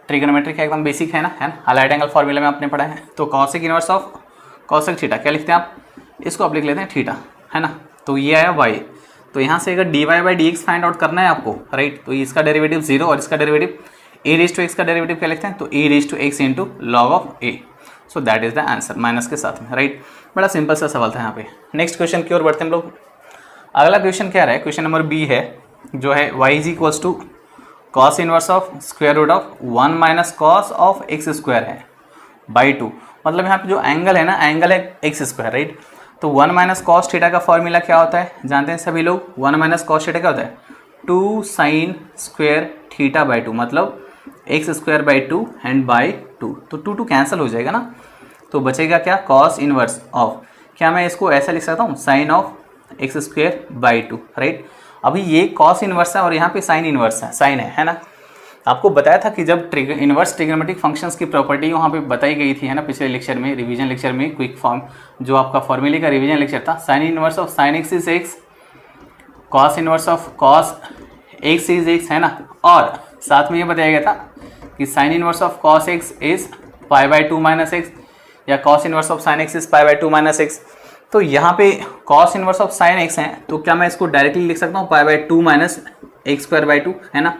A: trigonometry का एकदम बेसिक है ना, हालाइट एंगल फॉर्मूला में आपने पढ़ा है। तो cosec inverse of cosec theta क्या लिखते हैं आप, इसको आप लिख लेते हैं थीटा, है ना। तो ये आया वाई, तो यहाँ से अगर d y by D x find out करना है आपको, राइट, तो इसका डेरिवेटिव 0 और इसका derivative A raise to X का डेरिवेटिव क्या लिखते हैं, तो A raise to X into log of A. So that is the answer, minus के साथ में, राइट। बड़ा सिंपल सा सवाल था यहाँ पे। नेक्स्ट क्वेश्चन की ओर बढ़ते हैं हम लोग। अगला क्वेश्चन क्या रहा है, क्वेश्चन नंबर बी है, जो है y is equals to cos inverse of square root of 1 minus cos of x square है बाई 2। मतलब यहाँ पे जो एंगल है ना, एंगल है एक्स स्क्वायर, राइट। तो 1 माइनस कॉस थीटा का फॉर्मूला क्या होता है, जानते हैं सभी लोग। 1 माइनस कॉस थीटा क्या होता है, 2 साइन स्क्वायर थीटा बाई 2, मतलब x square by 2 and by 2, तो 2 कैंसिल हो जाएगा ना, तो बचेगा क्या, कॉस इनवर्स ऑफ, क्या मैं इसको ऐसा लिख सकता हूँ, sine of x square by 2, right. अभी ये कॉस इनवर्स है और यहाँ पे साइन इनवर्स है, साइन है ना। आपको बताया था कि जब इनवर्स ट्रिग्नोमेट्रिक फंक्शंस की प्रॉपर्टी वहाँ पे बताई गई थी, है ना, पिछले लेक्चर में, रिवीजन लेक्चर में, क्विक फॉर्म जो आपका फॉर्मूले का रिवीजन लेक्चर था। Sign inverse of sine X is x, cos inverse of cos X is x, है ना। और साथ में ये बताया गया था कि sine inverse of cos X is pi by 2 minus X, या cos inverse of sine X is pi by 2 minus X. तो यहाँ पे cos inverse of sine X है, तो क्या मैं इसको डायरेक्टली लिख सकता हूँ pi by 2 minus x square by 2, है ना।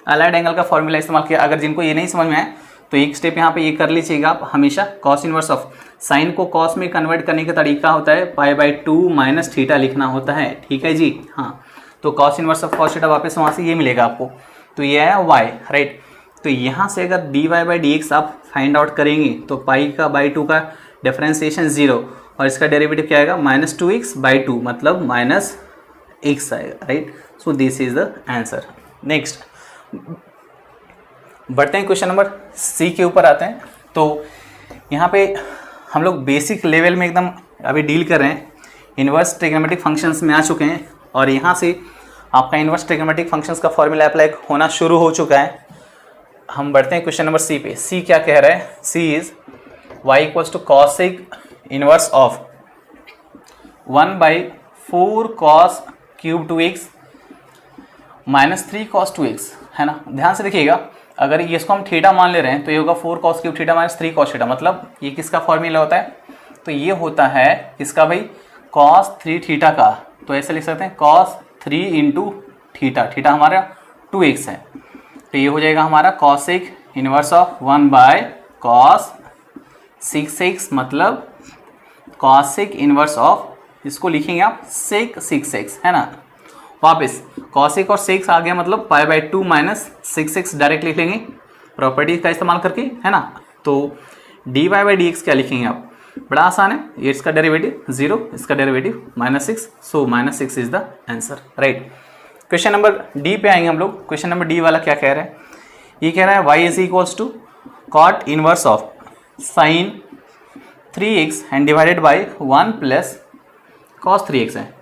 A: अलाइड एंगल का फॉर्मूला इस्तेमाल किया। अगर जिनको ये नहीं समझ में आए तो एक स्टेप यहाँ पे ये कर लीजिएगा आप हमेशा, कॉस इनवर्स ऑफ साइन को कॉस में कन्वर्ट करने का तरीका होता है π/2 माइनस थीटा लिखना होता है, ठीक है जी। हाँ, तो cos inverse of cos theta वापस वहाँ से ये मिलेगा आपको, तो ये है y, राइट। तो यहाँ से अगर dy/dx आप फाइंड आउट करेंगे तो π/2 का डिफरेंशिएशन 0 और इसका डेरिवेटिव क्या आएगा -2x/2 मतलब -x आएगा, right. So this is the answer. Next बढ़ते हैं, क्वेश्चन नंबर सी के ऊपर आते हैं। तो यहाँ पे हम लोग बेसिक लेवल में एकदम अभी डील कर रहे हैं, इन्वर्स ट्रिग्नोमेट्रिक फंक्शंस में आ चुके हैं और यहाँ से आपका इन्वर्स ट्रिग्नोमेट्रिक फंक्शंस का फॉर्मूला अप्लाई होना शुरू हो चुका है। हम बढ़ते हैं क्वेश्चन नंबर सी पे। सी क्या कह रहा है, C is y equals to cosec inverse of 1/4 cos cube 2x minus 3 cos 2x, है ना। ध्यान से देखिएगा, अगर ये इसको हम थीटा मान ले रहे हैं तो ये होगा 4 cos cube theta minus 3 cos theta, मतलब ये किसका फॉर्मूला होता है, तो ये होता है किसका भाई, cos 3 थीटा का। तो ऐसे लिख सकते हैं cos 3 इंटू थीटा, थीटा हमारा 2x है, तो ये हो जाएगा हमारा cosec inverse of 1/cos 6x मतलब cosec इनवर्स ऑफ, इसको लिखेंगे आप sec 6x, है ना। वापस cosec और sec आ गया मतलब π/2 माइनस 6x डायरेक्ट लिख लेंगे प्रॉपर्टी का इस्तेमाल करके, है ना। तो dy/dx क्या लिखेंगे आप, बड़ा आसान है, ये इसका डेरिवेटिव 0, इसका derivative -6, so -6 is the answer, right. Question number D पे आएंगे हम लोग। क्वेश्चन नंबर डी वाला क्या कह रहा है, ये कह रहा है y is equals to cot inverse of sine 3x and divided by 1 plus cos 3x है।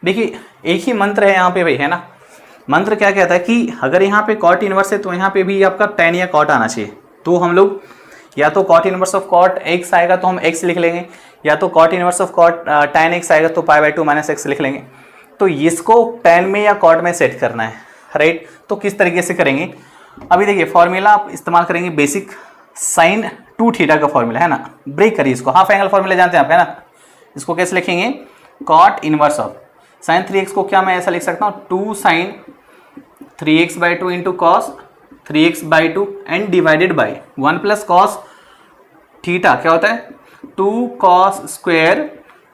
A: देखिए एक ही मंत्र है यहाँ पे भाई, है ना। मंत्र क्या कहता है कि अगर यहाँ पे कॉट इनवर्स है तो यहाँ पे भी आपका tan या कॉट आना चाहिए। तो हम लोग या तो cot inverse of cot x आएगा तो हम x लिख लेंगे, या तो cot inverse of cot tan x आएगा तो π/2 माइनस x लिख लेंगे। तो इसको tan में या कॉट में सेट करना है, राइट। तो किस तरीके से करेंगे, अभी देखिए फॉर्मूला आप इस्तेमाल करेंगे बेसिक साइन 2 थीटा का फॉर्मूला, है ना। ब्रेक करिए इसको, हाफ एंगल फॉर्मूला जानते हैं आप, है ना। इसको कैसे लिखेंगे, cot inverse of sine 3x को क्या मैं ऐसा लिख सकता हूँ 2 sine 3x/2 into cos 3x/2 and divided by 1 plus cos theta क्या होता है 2 कॉस स्क्वायर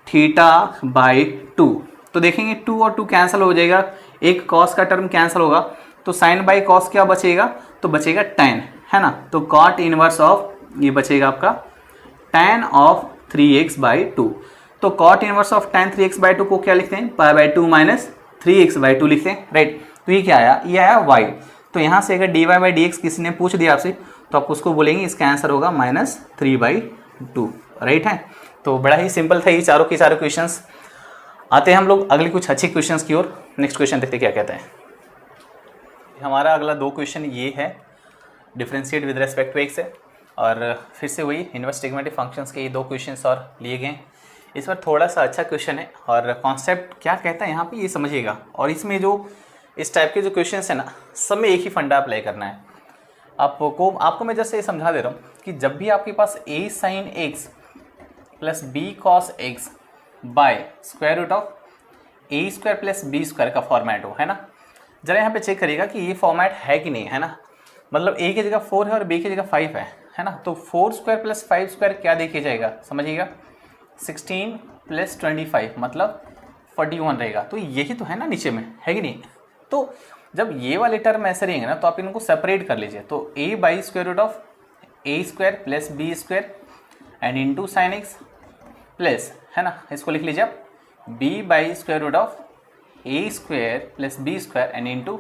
A: थीटा/2। तो देखेंगे 2 और 2 कैंसिल हो जाएगा, एक कॉस का टर्म कैंसिल होगा, तो साइन बाई कॉस क्या बचेगा, तो बचेगा tan, है ना। तो कॉट इनवर्स ऑफ ये बचेगा आपका tan ऑफ 3x/2। तो cot inverse of tan 3x/2 को क्या लिखते हैं π/2 माइनस 3x/2 लिखते हैं, राइट। तो ये क्या आया, ये आया y। तो यहाँ से अगर dy/dx किसी ने पूछ दिया आपसे तो आप उसको बोलेंगे इसका आंसर होगा -3/2, राइट है। तो बड़ा ही सिंपल था ये चारों के चारों क्वेश्चंस। आते हैं हम लोग अगले कुछ अच्छे क्वेश्चंस की ओर। नेक्स्ट क्वेश्चन देखते क्या कहते हैं। हमारा अगला 2 क्वेश्चन ये है, differentiate with respect to x है, और फिर से वही इनवर्स ट्रिग्नोमेट्रिक फंक्शंस के ये 2 क्वेश्चंस और लिए गए। इस बार थोड़ा सा अच्छा क्वेश्चन है और कॉन्सेप्ट क्या कहता है यहाँ पे ये समझिएगा। और इसमें जो इस टाइप के जो क्वेश्चंस है ना, सब में एक ही फंडा अप्लाई करना है आपको मैं जैसे ये समझा दे रहा हूँ कि जब भी आपके पास a sin x plus b cos x by square root of a² plus b² का फॉर्मेट हो, है ना। जरा यहाँ पे चेक करिएगा कि ये फॉर्मेट है कि नहीं, है ना। मतलब a की जगह 4 है और b की जगह 5 है ना। तो 4² प्लस 5² क्या देखिए जाएगा, समझिएगा 16 प्लस 25 मतलब 41 रहेगा। तो यही तो है ना नीचे में, है कि नहीं। तो जब ये वाले टर्म ऐसे रहेंगे ना तो आप इनको सेपरेट कर लीजिए। तो a by square root of a² plus b² and into sine x plus, है ना, इसको लिख लीजिए आप b by square root of a² plus b² and into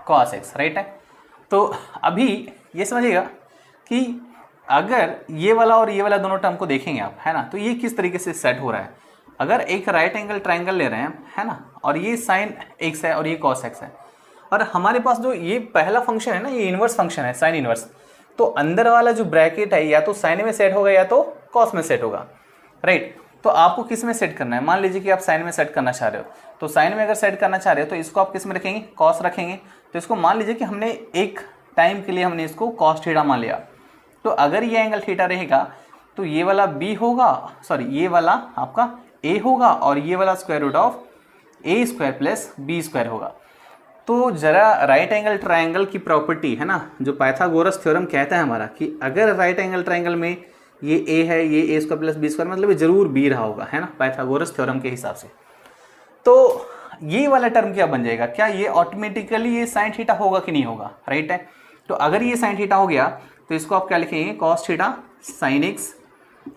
A: cos x, right है। तो अभी ये समझिएगा कि अगर ये वाला और ये वाला दोनों टर्म को देखेंगे आप, है ना, तो ये किस तरीके से सेट हो रहा है। अगर एक राइट एंगल ट्राइंगल ले रहे हैं, है ना, और ये साइन एक्स है और ये कॉस एक्स है, और हमारे पास जो ये पहला फंक्शन है ना, ये इनवर्स फंक्शन है साइन इनवर्स, तो अंदर वाला जो ब्रैकेट है या तो साइन में सेट होगा या तो कॉस में सेट होगा, राइट। तो आपको किस में सेट करना है, मान लीजिए कि आप साइन में सेट करना चाह रहे हो, तो साइन में अगर सेट करना चाह रहे हो तो इसको आप किस में रखेंगे, कॉस रखेंगे। तो इसको मान लीजिए कि हमने एक टाइम के लिए हमने इसको कॉस थीटा मान लिया। तो अगर ये एंगल थीटा रहेगा तो ये वाला बी होगा, सॉरी ये वाला आपका ए होगा और ये वाला square root of a² plus b² होगा। तो जरा राइट एंगल ट्रायंगल की प्रॉपर्टी है ना, जो पाइथागोरस थ्योरम कहता है हमारा कि अगर राइट एंगल ट्रायंगल में ये ए है, ये ए स्क्वायर प्लस बी स्क्वायर, मतलब ये जरूर बी रहा होगा, है ना, पाइथागोरस थ्योरम के हिसाब से। तो ये वाला टर्म क्या बन जाएगा, क्या ये ऑटोमेटिकली ये साइन थीटा होगा कि नहीं होगा, राइट है। तो अगर ये साइन थीटा हो गया तो इसको आप क्या लिखेंगे, cos theta sine x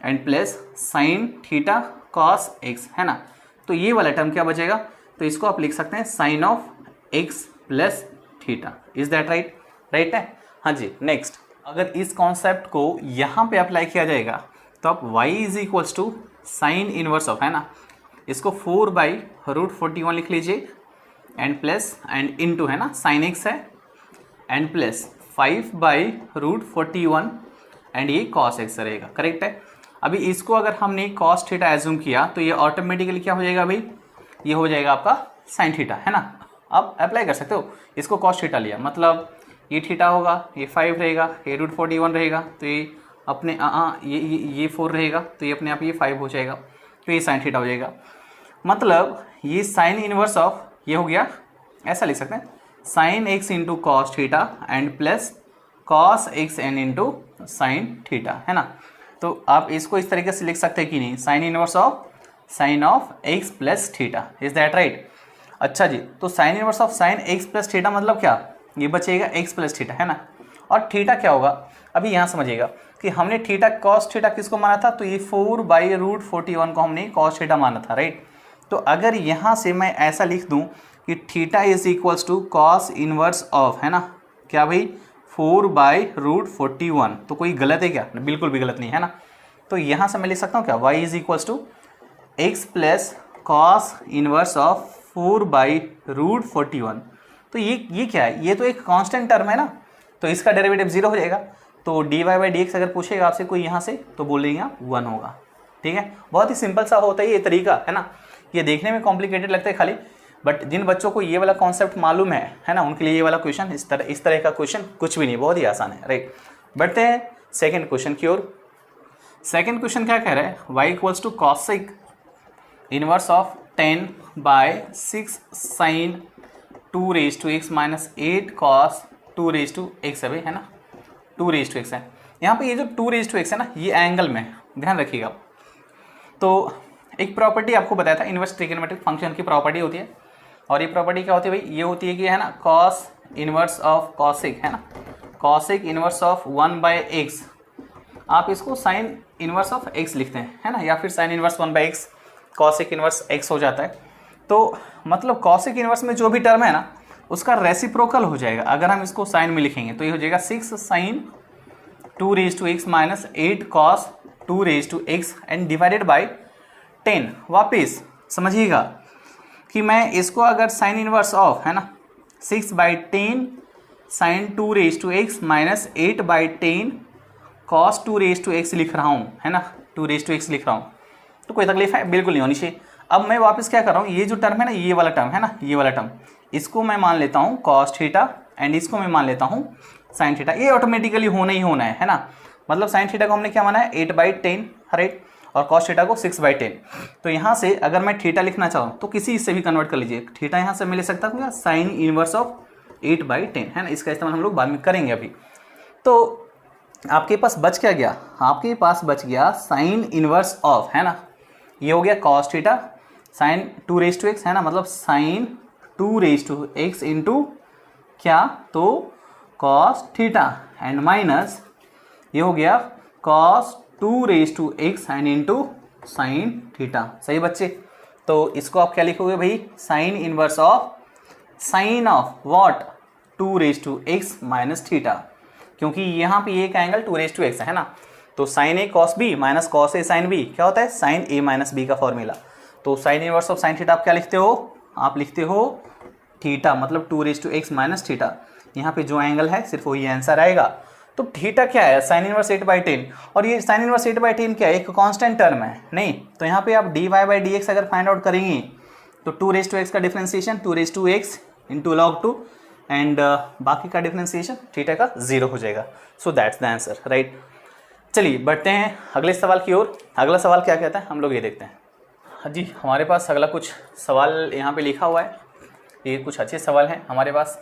A: and plus sine theta cos x, है ना। तो ये वाला टर्म क्या बचेगा, तो इसको आप लिख सकते हैं sine of x plus theta. Is that right, right है, हाँ जी। नेक्स्ट, अगर इस कॉन्सेप्ट को यहाँ पे अप्लाई किया जाएगा तो आप y is equals to sine inverse of, है ना, इसको 4/√41 लिख लीजिए एंड प्लस एंड इनटू, है ना, साइन एक्स है एंड प्लस 5/√41 एंड ये कॉस एक्स रहेगा, करेक्ट है। अभी इसको अगर हमने कॉस थीटा एज्यूम किया तो ये ऑटोमेटिकली क्या हो जाएगा भाई, ये हो जाएगा आपका साइन थीटा, है ना। आप अप्लाई कर सकते हो, इसको कॉस थीटा लिया मतलब ये थीटा होगा, ये 5 रहेगा, ये √41 रहेगा, तो ये अपने ये 4 रहेगा, तो ये अपने आप ये 5 हो जाएगा, तो ये साइन थीटा हो जाएगा। मतलब ये साइन इनवर्स ऑफ ये हो गया, ऐसा लिख सकते हैं sine x into cos theta and plus cos x and into sine theta, है ना। तो आप इसको इस तरीके से लिख सकते हैं कि नहीं, sign inverse of sign of x plus theta. Is that right. अच्छा जी, तो sine inverse of sine x plus theta मतलब क्या, ये बचेगा एक्स प्लस थीटा, है ना। और थीटा क्या होगा, अभी यहाँ समझिएगा कि हमने थीटा कॉस थीटा किसको माना था, तो ये 4/√41 को हमने कॉस थीटा माना था, राइट। तो अगर यहाँ से मैं ऐसा लिख दूँ कि theta is equals to cos inverse of, है ना, क्या भाई 4/√41, तो कोई गलत है क्या, बिल्कुल भी गलत नहीं, है ना। तो यहाँ से मैं लिख सकता हूँ क्या, y is equals to x plus cos inverse of 4/√41। तो ये क्या है, ये तो एक कांस्टेंट टर्म है ना, तो इसका डेरिवेटिव 0 हो जाएगा। तो dy/dx अगर पूछेगा आपसे कोई यहाँ से तो बोलेंगे आप 1 होगा, ठीक है। बहुत ही सिंपल सा होता है ये तरीका, है ना। ये देखने में कॉम्प्लिकेटेड लगता है खाली, बट जिन बच्चों को ये वाला कॉन्सेप्ट मालूम है ना, उनके लिए ये वाला क्वेश्चन इस तरह का क्वेश्चन कुछ भी नहीं, बहुत ही आसान है, राइट। बढ़ते हैं सेकेंड क्वेश्चन की ओर। सेकेंड क्वेश्चन क्या कह रहा है, y equals to cosec inverse of 10/6 sine 2x minus 8 cos 2x है भाई, है ना, 2x है। यहाँ पे ये जो 2x है ना, ये एंगल में ध्यान रखिएगा। तो एक प्रॉपर्टी आपको बताया था, इनवर्स ट्रिग्नोमेट्रिक फंक्शन की प्रॉपर्टी होती है, और ये प्रॉपर्टी क्या होती है भाई, ये होती है कि, है ना, कॉस इनवर्स ऑफ कॉसेक, है ना, कॉसेक इनवर्स ऑफ 1/x, आप इसको साइन इनवर्स ऑफ x लिखते हैं, है ना, या फिर sine inverse 1/x cosec inverse x हो जाता है। तो मतलब कॉसेक इनवर्स में जो भी टर्म है ना, उसका रेसिप्रोकल हो जाएगा। अगर हम इसको साइन में लिखेंगे तो ये हो जाएगा 6 sine 2x minus 8 cos 2x and divided by 10। वापिस समझिएगा कि मैं इसको अगर साइन इनवर्स ऑफ, है ना, 6/10 sign 2x minus 8/10 cos 2x लिख रहा हूँ, है ना, 2x लिख रहा हूँ, तो कोई तकलीफ है बिल्कुल नहीं होनी चाहिए। अब मैं वापस क्या कर रहा हूँ, ये जो टर्म है ना, ये वाला टर्म है ना, ये वाला टर्म, इसको मैं मान लेता हूँ कॉस थीटा एंड इसको मैं मान लेता हूँ साइन थीटा। ये ऑटोमेटिकली होना ही होना है ना। मतलब साइन थीटा को हमने क्या माना है 8/10, राइट, और कॉस थीटा को 6/10। तो यहाँ से अगर मैं थीटा लिखना चाहूँ तो किसी से भी कन्वर्ट कर लीजिए, थीटा यहाँ से मैं ले सकता हूँ साइन इनवर्स ऑफ 8/10, है ना। इसका इस्तेमाल हम लोग बाद में करेंगे अभी। तो आपके पास बच क्या गया, आपके पास बच गया साइन इनवर्स ऑफ, है ना, ये हो गया कॉस थीटा साइन 2x, है ना, मतलब साइन 2x इंटू क्या, तो कॉस थीटा एंड माइनस ये हो गया cos 2x and into sine theta. सही बच्चे, तो इसको आप क्या लिखोगे भाई, sign inverse of sign of what 2x minus theta, क्योंकि यहाँ पे एक एंगल 2x है ना। तो sign A cos B minus cos A sine B क्या होता है, साइन ए माइनस बी का फॉर्मूला। तो sine inverse of sine theta आप क्या लिखते हो, आप लिखते हो थीटा, मतलब 2x माइनस थीटा। यहाँ पे जो एंगल है सिर्फ वही आंसर आएगा। तो थीटा क्या है, साइन इनवर्स 8/10, और ये साइन इनवर्स 8/10 क्या है, एक कांस्टेंट टर्म है नहीं। तो यहाँ पे आप dy/dx अगर फाइंड आउट करेंगे तो 2x का differentiation 2x into log 2 and बाकी का डिफरेंशिएशन थीटा का 0 हो जाएगा। सो दैट्स द आंसर, राइट। चलिए बढ़ते हैं अगले सवाल की ओर। अगला सवाल क्या कहता है हम लोग ये देखते हैं। हाँ जी, हमारे पास अगला कुछ सवाल यहाँ पे लिखा हुआ है। ये कुछ अच्छे सवाल हैं हमारे पास।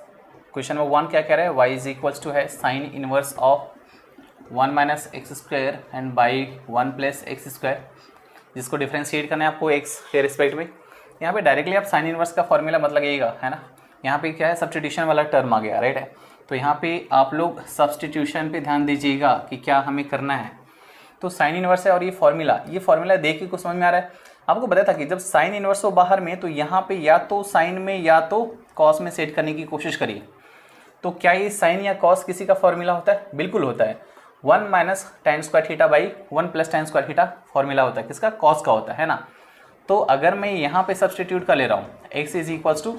A: क्वेश्चन नंबर 1 क्या कह रहा है, y इज इक्वल्स टू है sign inverse of 1 minus x square and by 1 plus X square, जिसको डिफ्रेंशिएट करना है आपको x के रिस्पेक्ट में। यहाँ पे डायरेक्टली आप साइन इनवर्स का फॉर्मूला मत लगाइएगा, है ना। यहाँ पे क्या है, सब्स्टिट्यूशन वाला टर्म आ गया, राइट है। तो यहाँ पे आप लोग सब्स्टिट्यूशन पे ध्यान दीजिएगा कि क्या हमें करना है। तो साइन इनवर्स है और ये फॉर्मूला देख के कुछ समझ में आ रहा है। आपको बताया था कि जब साइन इनवर्स हो बाहर में तो यहाँ पे या तो साइन में या तो कॉस में सेट करने की कोशिश करिए। तो क्या ये साइन या कॉस किसी का फॉर्मूला होता है? बिल्कुल होता है। 1 minus tan square theta by 1 plus tan square theta formula होता है, किसका? कॉस का होता है ना। तो अगर मैं यहाँ पे सब्सटीट्यूट कर ले रहा हूँ x is equals to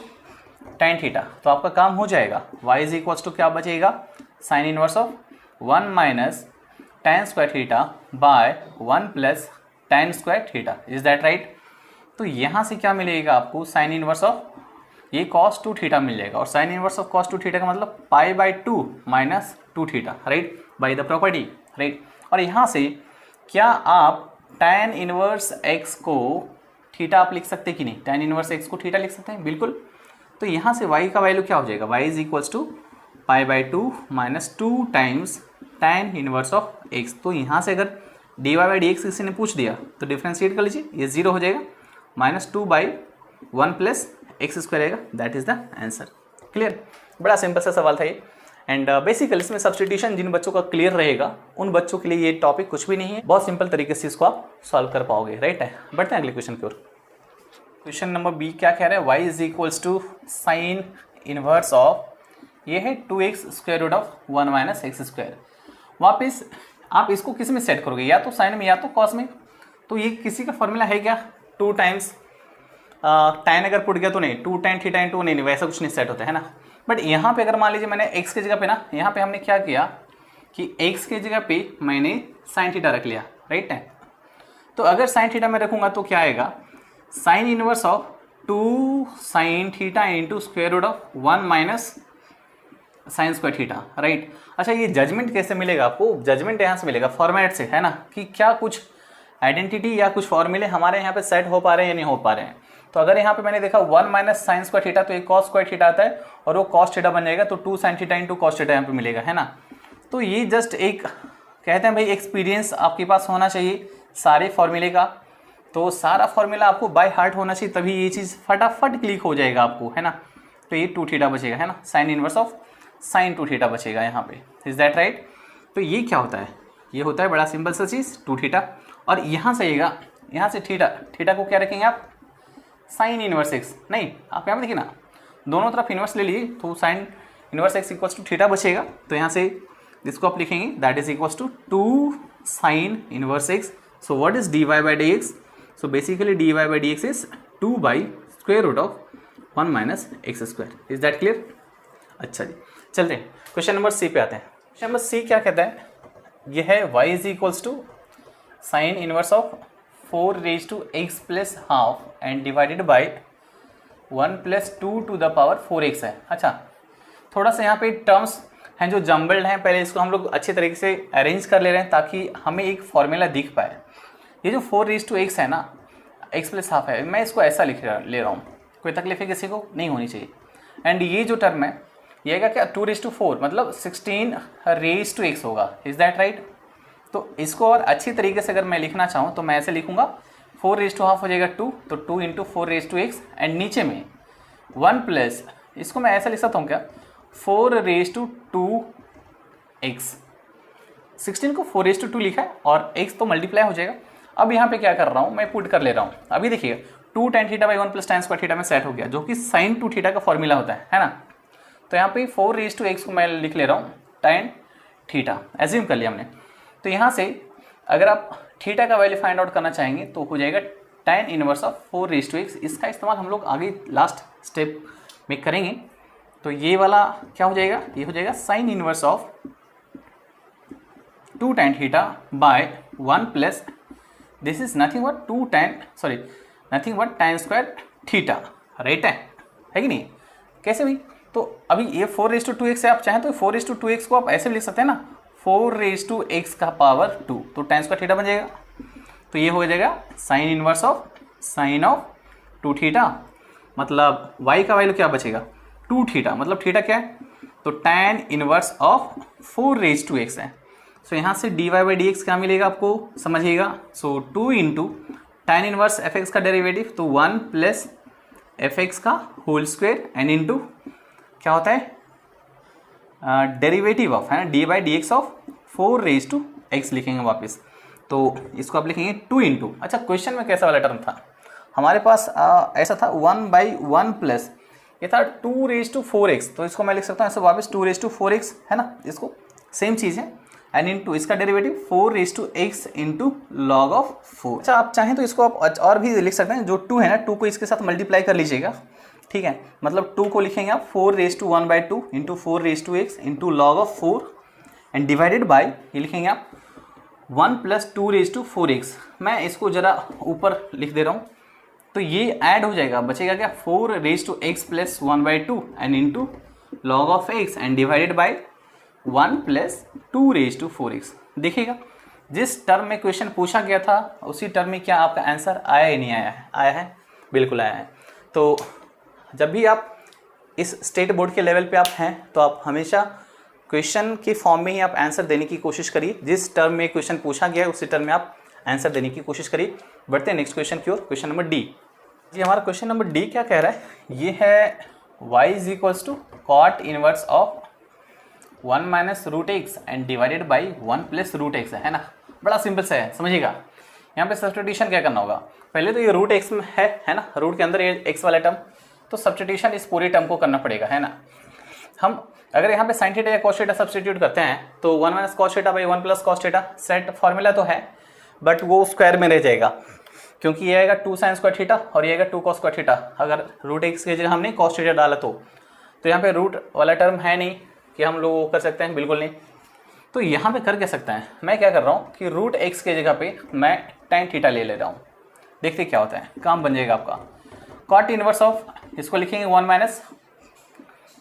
A: tan theta, तो आपका काम हो जाएगा। y इज इक्वल्स टू क्या बचेगा, sign inverse of 1 minus tan square theta by 1 plus tan square theta. Is that right? तो यहाँ से क्या मिलेगा आपको, साइन इनवर्स ऑफ ये cos 2 थीटा मिल जाएगा। और sign inverse of cos 2 theta का मतलब पाई by 2 minus 2 theta, right, by the property, right. और यहाँ से क्या आप tan इनवर्स x को थीटा आप लिख सकते हैं कि नहीं? tan इनवर्स x को थीटा लिख सकते हैं, बिल्कुल। तो यहाँ से y का वैल्यू क्या हो जाएगा, y is equals to pi by 2 minus 2 times tan inverse of x। तो यहाँ से अगर dy बाई dx किसी ने पूछ दिया तो डिफ्रेंशिएट कर लीजिए, ये 0 हो जाएगा, minus 2 by 1 plus X square रहेगा, that is the answer. Clear? बड़ा सिंपल सा सवाल था ये। एंड बेसिकली इसमें सब्स्टिट्यूशन जिन बच्चों का क्लियर रहेगा उन बच्चों के लिए ये टॉपिक कुछ भी नहीं है, बहुत सिंपल तरीके से इसको आप सॉल्व कर पाओगे, राइट है। बढ़ते हैं अगले क्वेश्चन की ओर। क्वेश्चन नंबर बी क्या कह रहा है, y is equals to sine inverse of, ये है 2x square root of 1 minus x square. वापिस आप इसको किस में सेट करोगे, या तो साइन में या तो कॉस में। तो ये किसी का फॉर्मूला है क्या, 2 टाइम्स tan अगर पुट गया तो नहीं, 2 tan थीटा इंटू नहीं, वैसा कुछ नहीं सेट होता है ना। बट यहाँ पे अगर मान लीजिए मैंने x की जगह पे ना, यहाँ पे हमने क्या किया कि x की जगह पे मैंने साइन थीटा रख लिया, राइट है। तो अगर साइन थीटा में रखूँगा तो क्या आएगा, sine inverse of 2 sine theta into square root of 1 minus sine square theta, right. अच्छा, ये जजमेंट कैसे मिलेगा आपको? जजमेंट यहाँ से मिलेगा फॉर्मेट से, है ना, कि क्या कुछ आइडेंटिटी या कुछ फॉर्मूले हमारे यहाँ पे सेट हो पा रहे हैं या नहीं हो पा रहे हैं। तो अगर यहाँ पे मैंने देखा 1 माइनस साइन स्क्वायर थीटा, तो एक कॉस स्क्वायर थीटा आता है और वो कॉस थीटा बन जाएगा, तो 2 sine theta into cos theta यहाँ पे मिलेगा, है ना। तो ये जस्ट एक कहते हैं भाई एक्सपीरियंस आपके पास होना चाहिए सारे फॉर्मूले का। तो सारा फॉर्मूला आपको बाय हार्ट होना चाहिए, तभी ये चीज़ फटाफट क्लिक हो जाएगा आपको, है ना। तो ये 2 थीटा बचेगा, है ना, sign inverse of sign 2 theta बचेगा यहाँ पे। Is that right? तो ये क्या होता है, ये होता है बड़ा सिंपल सा चीज़ 2 थीटा। और यहाँ से आएगा, यहाँ से थीटा को क्या रखेंगे आप, साइन इनवर्स एक्स। नहीं, आप यहाँ पे देखिए ना, दोनों तरफ इनवर्स ले लीजिए, तो sine inverse x equals to theta बचेगा। तो यहाँ से इसको आप लिखेंगे that is equals to 2 sine inverse x. So what is d y by D x? So basically d y by D x is 2 by square root of 1 minus x square. Is that clear? अच्छा जी, चलते हैं question number सी पे आते हैं। Question number सी क्या कहता है, यह है y is equals to sine inverse of 4 raise to x plus half and divided by 1 plus 2 to the power 4x है। अच्छा, थोड़ा सा यहाँ पे टर्म्स हैं जो जम्बल्ड हैं, पहले इसको हम लोग अच्छे तरीके से अरेंज कर ले रहे हैं ताकि हमें एक फॉर्मूला दिख पाए। ये जो 4 रेज टू एक्स है ना, x प्लस हाफ है, मैं इसको ऐसा ले रहा हूँ, कोई तकलीफ है किसी को नहीं होनी चाहिए। एंड ये जो टर्म है ये आएगा क्या, 2 रेज टू 4 मतलब 16 रेज टू एक्स होगा। Is that right? तो इसको और अच्छी तरीके से अगर मैं लिखना चाहूँ तो मैं ऐसे लिखूंगा, 4 रेज टू हाफ हो जाएगा 2, तो 2 into 4 raise to x and नीचे में 1 प्लस, इसको मैं ऐसा लिख सकता हूँ क्या, 4 रेज टू 2 एक्स। 16 को 4 रेज टू 2 लिखा है और x तो मल्टीप्लाई हो जाएगा। अब यहाँ पे क्या कर रहा हूँ, मैं पुट कर ले रहा हूँ। अभी देखिएगा 2 tan theta by 1 plus tan square theta में सेट हो गया, जो कि साइन 2 थीटा का फॉर्मूला होता है ना। तो यहाँ पे 4 रेज टू एक्स को मैं लिख ले रहा हूँ tan थीटा, एज्यूम कर लिया हमने। तो यहाँ से अगर आप थीटा का वैल्यू फाइंड आउट करना चाहेंगे तो हो जाएगा tan inverse of 4 raise to x. इसका इस्तेमाल हम लोग आगे लास्ट स्टेप में करेंगे। तो ये वाला क्या हो जाएगा, ये हो जाएगा sign inverse of 2 tan theta by 1 plus this is nothing but tan square theta, right है कि नहीं? कैसे भाई? तो अभी ये 4 रेज टू 2x है, आप चाहें तो 4 रेज टू 2x को आप ऐसे भी लिख सकते हैं ना, 4 रेज टू x का पावर 2, तो tan स्क्वायर थीटा बन जाएगा। तो ये हो जाएगा sign inverse of sign of 2 theta मतलब y का वैल्यू क्या बचेगा 2 थीटा, मतलब थीटा क्या है तो tan इनवर्स ऑफ 4 है। सो यहाँ से dy बाई डी एक्स क्या मिलेगा आपको समझिएगा। सो 2 into tan inverse F x का डेरिवेटिव तो 1 प्लस एफ एक्स का होल स्क्वायर एंड इंटू क्या होता है डेरिवेटिव ऑफ है ना D by D x of 4 लिखेंगे वापस। तो इसको आप लिखेंगे 2 इंटू, अच्छा क्वेश्चन में कैसा वाला टर्म था हमारे पास ऐसा था 1/1 प्लस ये था 2 4, तो इसको मैं लिख सकता हूँ ऐसे वापस 2 है ना, इसको सेम चीज़ है एंड इंटू इसका डेरिवेटिव 4 इंटू लॉग ऑफ 4। अच्छा आप चाहें तो इसको आप और भी लिख सकते हैं, जो 2 है ना 2 को इसके साथ मल्टीप्लाई कर लीजिएगा, ठीक है, मतलब 2 को लिखेंगे आप 4 into 4 into log of 4 and divided by ये लिखेंगे आप 1 प्लस 2 मैं इसको ज़रा ऊपर लिख दे रहा हूँ तो ये ऐड हो जाएगा, बचेगा क्या 4 plus 1/2 and into log of x and divided by 1 plus 2 देखिएगा जिस टर्म में क्वेश्चन पूछा गया था उसी टर्म में क्या आपका आंसर आया ही नहीं आया है, आया है, बिल्कुल आया है। तो जब भी आप इस स्टेट बोर्ड के लेवल पे आप हैं तो आप हमेशा क्वेश्चन के फॉर्म में ही आप आंसर देने की कोशिश करिए, जिस टर्म में क्वेश्चन पूछा गया है उसी टर्म में आप आंसर देने की कोशिश करिए। बढ़ते हैं नेक्स्ट क्वेश्चन की ओर, क्वेश्चन नंबर डी। जी हमारा क्वेश्चन नंबर डी क्या कह रहा है, ये है y is equals to cot inverse of 1 minus root x and divided by 1 plus root x है ना, बड़ा सिंपल सा है समझिएगा। यहाँ पे सब्स्टिट्यूशन क्या करना होगा, पहले तो ये रूट एक्स में है ना, रूट के अंदर ये एक्स वाला टर्म, तो सब्स्टिट्यूशन इस पूरे टर्म को करना पड़ेगा है ना। हम अगर यहाँ पे साइन थीटा या कॉस थीटा सब्स्टिट्यूट करते हैं तो 1 minus cos theta by 1 plus cos theta set formula तो है बट वो स्क्वायर में रह जाएगा, क्योंकि ये आएगा 2 साइन स्क्वायर थीटा और ये आएगा 2 कॉस स्क्वायर थीटा। अगर रूट एक्स की जगह हमने कॉस थीटा डाला तो यहाँ पे रूट वाला टर्म है नहीं कि हम लोग वो कर सकते हैं, बिल्कुल नहीं। तो यहाँ पे कर क्या सकते हैं, मैं क्या कर रहा हूँ कि रूट एक्स के जगह पे मैं tan थीटा ले रहा हूँ, देखते क्या होता है, काम बन जाएगा आपका। कॉट इनवर्स ऑफ इसको लिखेंगे 1 माइनस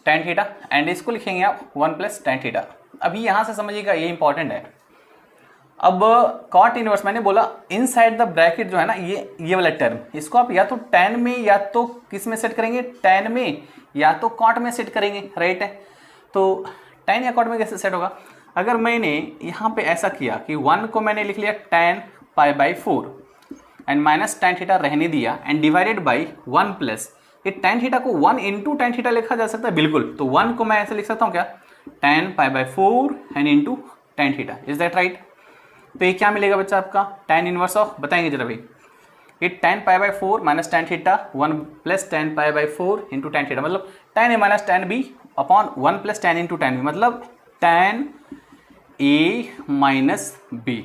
A: tan थीटा एंड इसको लिखेंगे आप 1 प्लस tan थीटा। अभी यहाँ से समझिएगा ये इंपॉर्टेंट है। अब कॉट इनवर्स मैंने बोला इनसाइड द ब्रैकेट जो है ना ये वाला टर्म, इसको आप या तो tan में या तो किस में सेट करेंगे, tan में या तो कॉट में सेट करेंगे, राइट है। तो tan या कॉट में कैसे सेट होगा, अगर मैंने यहाँ पे ऐसा किया कि 1 को मैंने लिख लिया tan pi by 4 and minus tan theta रहने दिया एंड डिवाइडेड बाई 1 प्लस ये tan थीटा को 1 इंटू tan थीटा लिखा जा सकता है, बिल्कुल। तो 1 को मैं ऐसे लिख सकता हूँ क्या, tan pi by 4 and into tan theta, is that right. तो ये क्या मिलेगा बच्चा आपका tan इनवर्स ऑफ, बताएंगे जरा भाई, ये tan pi by 4 minus tan theta 1 plus tan pi by 4 into tan theta, मतलब tan a minus tan b upon 1 plus tan into tan b, मतलब tan a माइनस b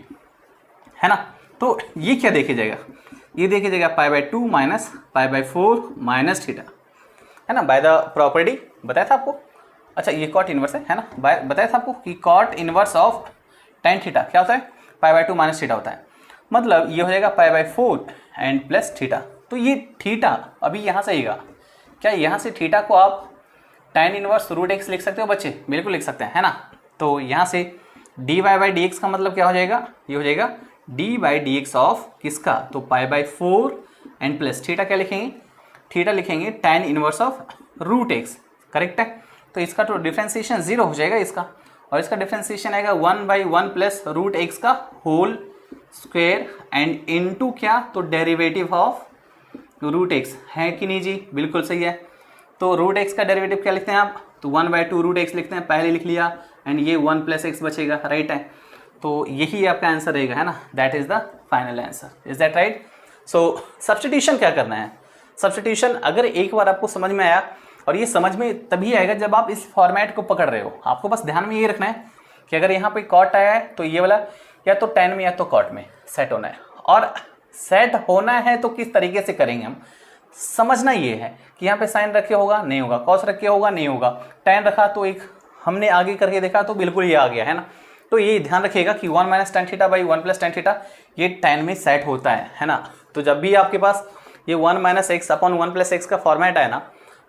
A: है ना। तो ये क्या देखे जाएगा, ये देखे जाएगा पाई by 2 minus pi by 4 minus theta है ना, बाय द प्रॉपर्टी बताया था आपको। अच्छा ये कॉट इनवर्स है ना, बताया था आपको कि cot inverse of tan theta क्या होता है, पाई बाई 2 माइनस थीटा होता है, मतलब ये हो जाएगा पाई बाई 4 एंड प्लस थीटा। तो ये थीटा अभी यहाँ से आएगा, क्या यहाँ से थीटा को आप tan इनवर्स रूट एक्स लिख सकते हो बच्चे, बिल्कुल लिख सकते हैं है ना। तो यहाँ से d y by D x का मतलब क्या हो जाएगा, ये हो जाएगा d by D x of किसका, तो pi by 4 and plus theta क्या लिखेंगे, थीटा लिखेंगे tan inverse of root x, correct है। तो इसका तो डिफ्रेंसिएशन 0 हो जाएगा इसका, और इसका डिफ्रेंसिएशन आएगा 1/1 प्लस रूट एक्स का होल स्क्वायर एंड इनटू क्या, तो डेरिवेटिव ऑफ रूट एक्स, है कि नहीं जी, बिल्कुल सही है। तो रूट एक्स का डेरिवेटिव क्या लिखते हैं आप, तो 1/2 रूट एक्स लिखते हैं, पहले लिख लिया एंड ये 1 प्लस एक्स बचेगा, राइट है। तो यही आपका आंसर रहेगा है ना, that is the final answer, is that right. So substitution क्या करना है, सब्स्टिट्यूशन अगर एक बार आपको समझ में आया, और ये समझ में तभी आएगा जब आप इस फॉर्मेट को पकड़ रहे हो, आपको बस ध्यान में ये रखना है कि अगर यहाँ पे कॉट आया है तो ये वाला या तो tan में या तो कॉट में सेट होना है, और सेट होना है तो किस तरीके से करेंगे हम, समझना ये है कि यहाँ पे साइन रखे होगा नहीं होगा, कॉस रखे होगा नहीं होगा, tan रखा तो एक हमने आगे करके देखा तो बिल्कुल ये आ गया है ना। तो ये ध्यान रखिएगा कि 1 minus tan theta by 1 plus tan theta ये tan में सेट होता है ना। तो जब भी आपके पास ये 1 minus x upon 1 plus x का फॉर्मेट है ना,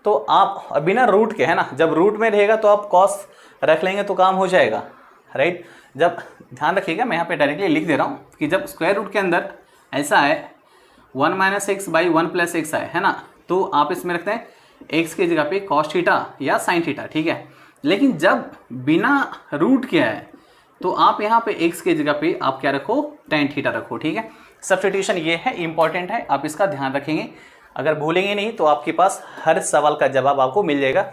A: तो आप बिना रूट के है ना, जब रूट में रहेगा तो आप कॉस रख लेंगे तो काम हो जाएगा, राइट। जब ध्यान रखिएगा, मैं यहाँ पे डायरेक्टली लिख दे रहा हूँ कि जब स्क्वायर रूट के अंदर ऐसा है 1 minus x by 1 plus x है ना, तो आप इसमें रखते हैं एक्स की जगह पे कॉस थीटा या साइन थीटा, ठीक है। लेकिन जब बिना रूट के है तो आप यहाँ पे एक्स की जगह पे आप क्या रखो, टेन थीटा रखो, ठीक है। सब्स्टिट्यूशन ये है, इंपॉर्टेंट है, आप इसका ध्यान रखेंगे। अगर भूलेंगे नहीं तो आपके पास हर सवाल का जवाब आपको मिल जाएगा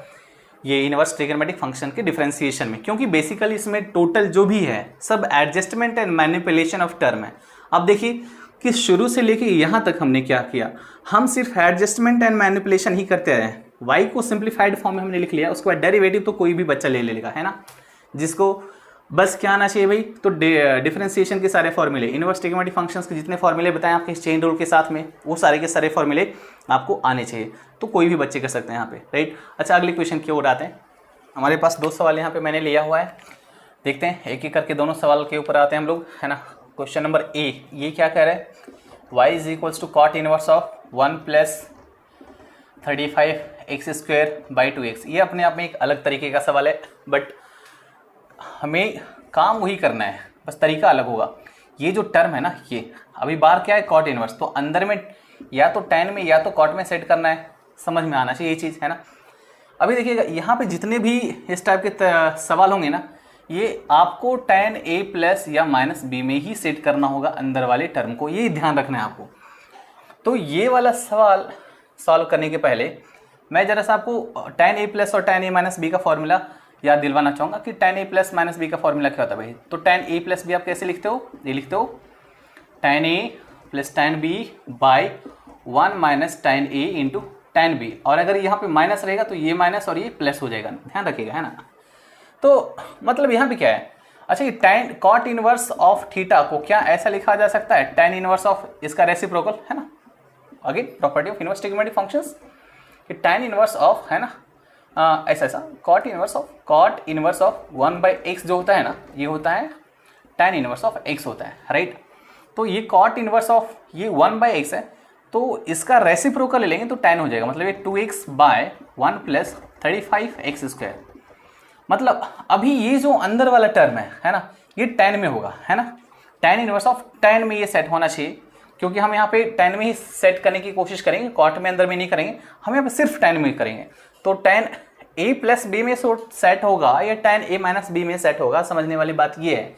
A: ये इनवर्स ट्रिग्नोमेट्रिक फंक्शन के डिफरेंशिएशन में, क्योंकि बेसिकली इसमें टोटल जो भी है सब adjustment and manipulation of term है। अब देखिए कि शुरू से लेके यहाँ तक हमने क्या किया, हम सिर्फ एडजस्टमेंट एंड मैनिपुलेशन ही करते रहे। y को सिंप्लीफाइड फॉर्म में हमने लिख लिया, उसके बाद डेरिवेटिव तो कोई भी बच्चा ले लेगा, है ना, जिसको बस क्या आना चाहिए भाई, तो डिफरेंशिएशन के सारे फॉर्मूले, इनवर्स ट्रिग्नोमेट्रिक फंक्शंस के जितने फॉर्मूले बताएं आपके चेन रूल के साथ में, वो सारे के सारे फॉर्मूले आपको आने चाहिए। तो कोई भी बच्चे कर सकते हैं यहाँ पे, राइट। अच्छा, अगले क्वेश्चन की ओर आते हैं। हमारे पास 2 सवाल यहाँ पे मैंने लिया हुआ है, देखते हैं एक एक करके दोनों सवाल के ऊपर आते हैं हम लोग, है ना। क्वेश्चन नंबर ए, ये क्या कह रहा है, y is equals to cot inverse of 1 plus 35x²/2x। ये अपने आप में एक अलग तरीके का सवाल है, बट हमें काम वही करना है, बस तरीका अलग होगा। ये जो टर्म है ना, ये अभी बार क्या है, कॉट इनवर्स, तो अंदर में या तो tan में या तो कॉट में सेट करना है, समझ में आना चाहिए ये चीज़, है ना। अभी देखिएगा यहाँ पे जितने भी इस टाइप के सवाल होंगे ना, ये आपको tan a प्लस या माइनस b में ही सेट करना होगा अंदर वाले टर्म को, ये ध्यान रखना है आपको। तो ये वाला सवाल सॉल्व करने के पहले मैं जरा सा आपको tan a प्लस और tan a माइनस b का फॉर्मूला याद दिलवाना चाहूँगा कि tan a plus minus b का फॉर्मूला क्या होता है भाई। तो tan a प्लस b आप कैसे लिखते हो, ये लिखते हो tan a plus tan b by 1 minus tan a into tan b, और अगर यहाँ पे माइनस रहेगा तो ये माइनस और ये प्लस हो जाएगा, ध्यान रखिएगा, है ना। तो मतलब यहाँ पे क्या है, अच्छा ये tan cot inverse of theta को क्या ऐसा लिखा जा सकता है, tan इनवर्स ऑफ इसका रेसिप्रोकल, है ना, again property of inverse trigonometric functions, कि tan इनवर्स ऑफ, है ना, ऐसा कॉट इनवर्स ऑफ 1/x जो होता है ना, ये होता है tan इनवर्स ऑफ x होता है, राइट। तो ये कॉट इनवर्स ऑफ ये 1/x है, तो इसका रेसिप्रोकल ले लेंगे तो tan हो जाएगा, मतलब ये 2x/1 प्लस 35x²। मतलब अभी ये जो अंदर वाला टर्म है ना, ये tan में होगा, है ना, tan इनवर्स ऑफ tan में ये सेट होना चाहिए, क्योंकि हम यहाँ पे tan में ही सेट करने की कोशिश करेंगे, कॉट में अंदर में नहीं करेंगे, हम यहाँ पे सिर्फ tan में करेंगे। तो tan a प्लस b में सेट होगा या tan a माइनस b में सेट होगा, समझने वाली बात ये है।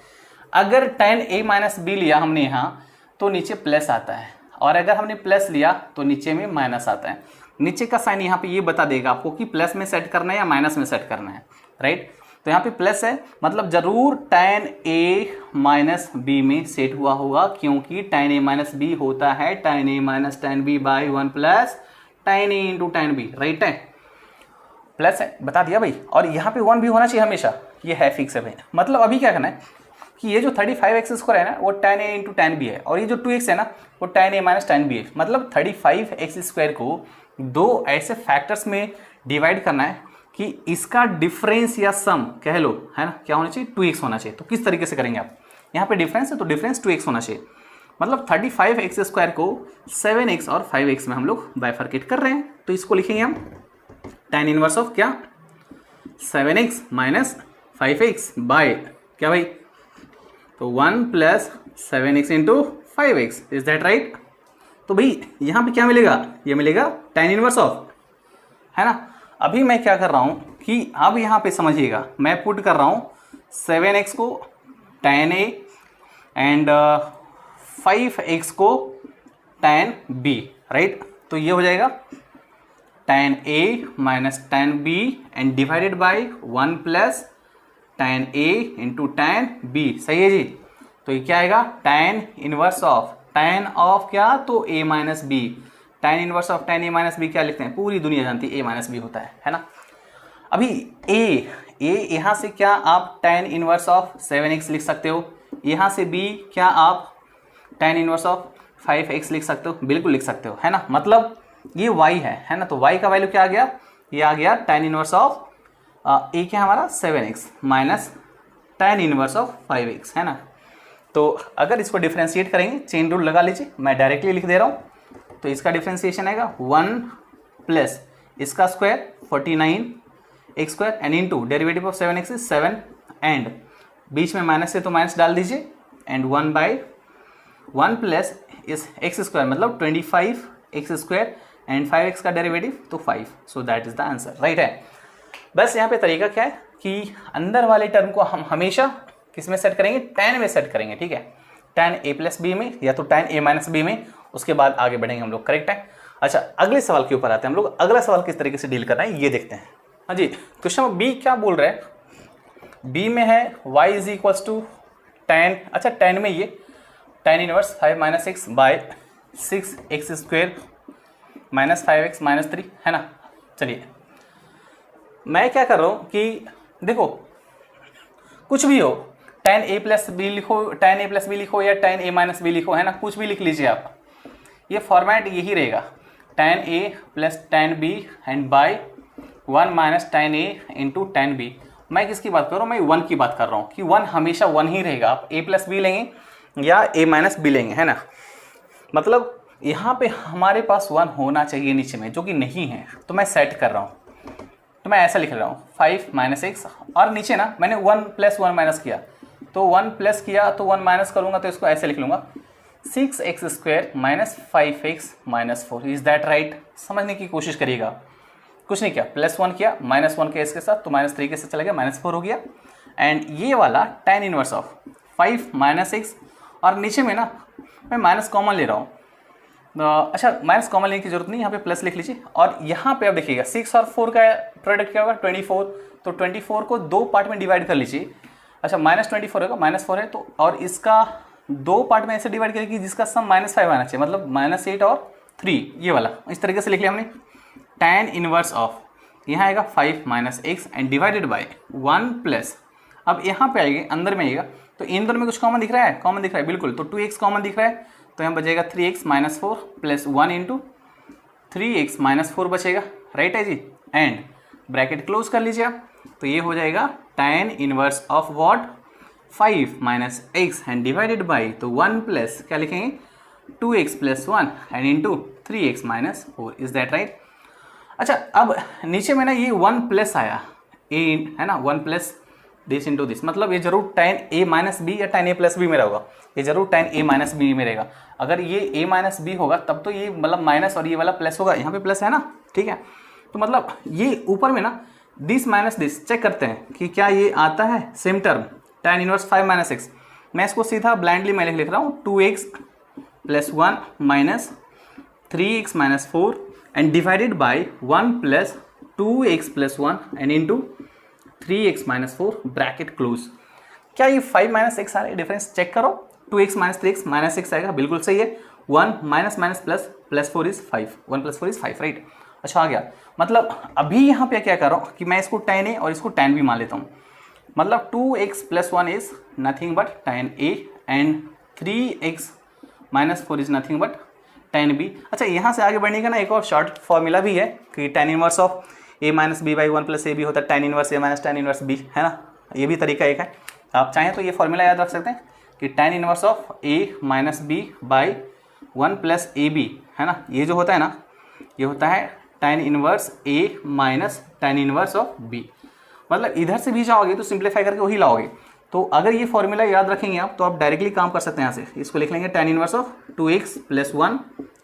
A: अगर tan a माइनस b लिया हमने यहाँ तो नीचे प्लस आता है, और अगर हमने प्लस लिया तो नीचे में माइनस आता है। नीचे का साइन यहाँ पे ये बता देगा आपको कि प्लस में सेट करना है या माइनस में सेट करना है, राइट। तो यहाँ पे प्लस है, मतलब जरूर tan a माइनस b में सेट हुआ होगा, क्योंकि tan a माइनस b होता है tan a minus tan b by 1 plus tan a into tan b, right है, प्लस है, बता दिया भाई। और यहाँ पे 1 भी होना चाहिए हमेशा, ये है फिक्स है भाई। मतलब अभी क्या करना है कि ये जो 35x² है ना, वो tan a into tan b है, और ये जो 2x है ना, वो tan a minus tan b है। मतलब 35x² को 2 ऐसे फैक्टर्स में डिवाइड करना है कि इसका डिफरेंस या सम कह लो, है ना, क्या होना चाहिए, 2x होना चाहिए। तो किस तरीके से करेंगे आप, यहाँ पे डिफरेंस है तो डिफरेंस 2x होना चाहिए। मतलब 35x² को 7x और 5x में हम लोग बाइफर्केट कर रहे हैं, तो इसको लिखेंगे हम tan इनवर्स ऑफ क्या, 7x माइनस 5x बाय क्या भाई, तो 1 plus 7x into 5x, is that right. तो भाई यहाँ पे क्या मिलेगा, ये मिलेगा tan इनवर्स ऑफ, है ना। अभी मैं क्या कर रहा हूँ कि अब यहाँ पे समझिएगा, मैं पुट कर रहा हूँ 7x को tan a एंड 5x को tan b, राइट। तो ये हो जाएगा tan a minus tan b and divided by 1 plus tan a into tan b, सही है जी। तो ये क्या आएगा, tan inverse of tan of क्या, तो a minus b, tan inverse of tan a minus b क्या लिखते हैं, पूरी दुनिया जानती है a माइनस b होता है ना। अभी a यहाँ से क्या आप tan इनवर्स ऑफ 7x लिख सकते हो, यहाँ से b क्या आप tan इनवर्स ऑफ 5x लिख सकते हो, बिल्कुल लिख सकते हो, है ना। मतलब ये y है ना, तो y का वैल्यू क्या आ गया, ये आ गया tan इनवर्स ऑफ a क्या हमारा 7x minus tan inverse of 5x, है ना। तो अगर इसको डिफरेंशिएट करेंगे, चेन रूल लगा लीजिए, मैं डायरेक्टली लिख दे रहा हूँ। तो इसका डिफरेंशिएशन आएगा 1 प्लस इसका square 49x² and into derivative of 7x is 7 and बीच में माइनस है तो माइनस डाल दीजिए एंड 1/1 प्लस इस x² मतलब 25x² एंड 5x का डेरिवेटिव तो 5, सो that is the answer, right है। बस यहाँ पे तरीका क्या है कि अंदर वाले टर्म को हम हमेशा किस में सेट करेंगे, tan में सेट करेंगे, ठीक है, tan a प्लस बी में या तो tan a माइनस बी में, उसके बाद आगे बढ़ेंगे हम लोग, करेक्ट है। अच्छा अगले सवाल के ऊपर आते हैं हम लोग, अगला सवाल किस तरीके से डील कर रहे हैं ये देखते हैं। हाँ जी, क्वेश्चन बी क्या बोल रहे हैं, बी में है y is equals to tan, अच्छा tan में ये tan inverse 5 minus x by 6x square minus 5x minus 3 है ना। चलिए मैं क्या कर रहा हूँ कि देखो कुछ भी हो, tan a प्लस बी लिखो, tan a प्लस बी लिखो या tan a माइनस बी लिखो, है ना, कुछ भी लिख लीजिए आप, ये फॉर्मेट यही रहेगा, tan a plus tan b and by 1 minus tan a into tan b। मैं किसकी बात कर रहा हूँ, मैं 1 की बात कर रहा हूँ कि 1 हमेशा 1 ही रहेगा, आप a प्लस बी लेंगे या a माइनस बी लेंगे, है ना। मतलब यहाँ पे हमारे पास 1 होना चाहिए नीचे में, जो कि नहीं है, तो मैं सेट कर रहा हूँ, तो मैं ऐसा लिख रहा हूँ 5 माइनस एक्स, और नीचे ना मैंने 1 प्लस 1 माइनस किया, तो 1 प्लस किया तो 1 माइनस करूँगा तो इसको ऐसे लिख लूँगा 6x square minus 5x minus 4, is that right. समझने की कोशिश करिएगा, कुछ नहीं किया, प्लस 1 किया, माइनस 1 के इसके साथ तो माइनस 3 के साथ चला गया, माइनस 4 हो गया, एंड ये वाला tan inverse of 5 minus x, और नीचे में ना मैं माइनस कॉमन ले रहा हूँ, अच्छा माइनस कॉमन लेने की जरूरत नहीं, यहाँ पे प्लस लिख लीजिए, और यहाँ पे अब देखिएगा 6 और 4 का प्रोडक्ट क्या होगा 24, तो 24 को 2 पार्ट में डिवाइड कर लीजिए, अच्छा माइनस 24 होगा, माइनस 4 है तो, और इसका 2 पार्ट में ऐसे डिवाइड करेगी जिसका सम माइनस 5 आना चाहिए, मतलब माइनस 8 और 3, ये वाला इस तरीके से लिख लिया हमने। tan इनवर्स ऑफ यहाँ आएगा 5 minus X and divided by 1 plus, अब यहाँ पे आएगी अंदर में आएगा, तो इन दोनों में कुछ कॉमन दिख रहा है, कॉमन दिख रहा है बिल्कुल, तो 2x कॉमन दिख रहा है, तो यहाँ बचेगा 3x minus 4 plus 1 into 3x minus 4 बचेगा, राइट है जी, एंड ब्रैकेट क्लोज कर लीजिए आप, तो ये हो जाएगा tan inverse of what 5 minus X and divided by, तो 1 प्लस क्या लिखेंगे 2x plus 1 and into 3x minus 4, is that right. अच्छा अब नीचे में ना ये 1 प्लस आया, a है ना, 1 प्लस दिस इंटू दिस, मतलब ये जरूर tan a माइनस बी या tan a प्लस बी में रहेगा, ये जरूर tan a माइनस बी में रहेगा। अगर ये a माइनस बी होगा तब तो ये मतलब माइनस और ये वाला प्लस होगा, यहाँ पे प्लस है ना, ठीक है, तो मतलब ये ऊपर में ना दिस माइनस दिस चेक करते हैं कि क्या ये आता है same term, tan inverse 5 minus x, मैं इसको सीधा ब्लाइंडली मैं लिख रहा हूँ 2x plus 1 minus 3x minus 4 and divided by 1 plus 2x plus 1 and into 3x minus 4 bracket close. क्या ये 5 माइनस एक्स आ रहा है, डिफरेंस चेक करो, 2x minus 3x minus x आएगा, बिल्कुल सही है, 1 minus minus plus plus 4 is 5, 1 plus 4 is 5, right. अच्छा आ गया, मतलब अभी यहाँ पे क्या कर रहा हूँ कि मैं इसको tan a और इसको tan b मान लेता हूँ, मतलब 2x plus 1 is nothing but tan a and 3x minus 4 is nothing but tan b। अच्छा यहाँ से आगे बढ़ने का ना एक और शॉर्ट फॉर्मूला भी है कि tan inverse of a minus b by 1 plus a b होता है tan inverse a minus tan inverse b, है ना, ये भी तरीका एक है, आप चाहें तो ये फॉर्मूला याद रख सकते हैं कि tan inverse of a minus b by 1 plus a b, है ना, ये जो होता है ना ये होता है tan inverse a minus tan inverse of b, मतलब इधर से भी जाओगे तो सिंप्लीफाई करके वही लाओगे, तो अगर ये फॉर्मूला याद रखेंगे आप तो आप डायरेक्टली काम कर सकते हैं, यहाँ से इसको लिख लेंगे tan inverse of 2x plus 1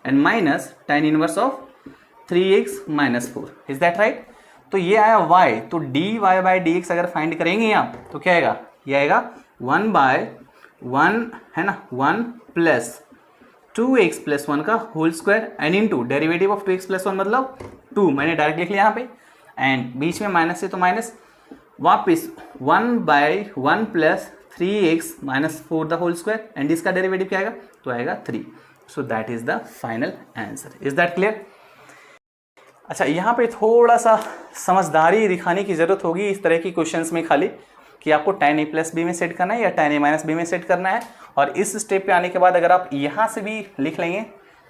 A: and minus tan inverse of 3x minus 4, is that right. तो ये आया y, तो dy बाई dx अगर फाइंड करेंगे आप तो क्या आएगा, ये आएगा 1 बाय 1 है ना, 1 प्लस 2x प्लस 1 का whole square and into derivative of 2x plus 1 मतलब 2, मैंने डायरेक्ट लिख लिया यहाँ पे, एंड बीच में माइनस है तो माइनस, वापिस 1 by 1 plus 3x minus 4 the whole square and इसका डेरिवेटिव क्या आएगा, तो आएगा 3, so that is the final answer, is that clear. अच्छा यहाँ पे थोड़ा सा समझदारी दिखाने की ज़रूरत होगी इस तरह की क्वेश्चंस में, खाली कि आपको tan a प्लस बी में सेट करना है या tan a माइनस बी में सेट करना है, और इस स्टेप पे आने के बाद अगर आप यहाँ से भी लिख लेंगे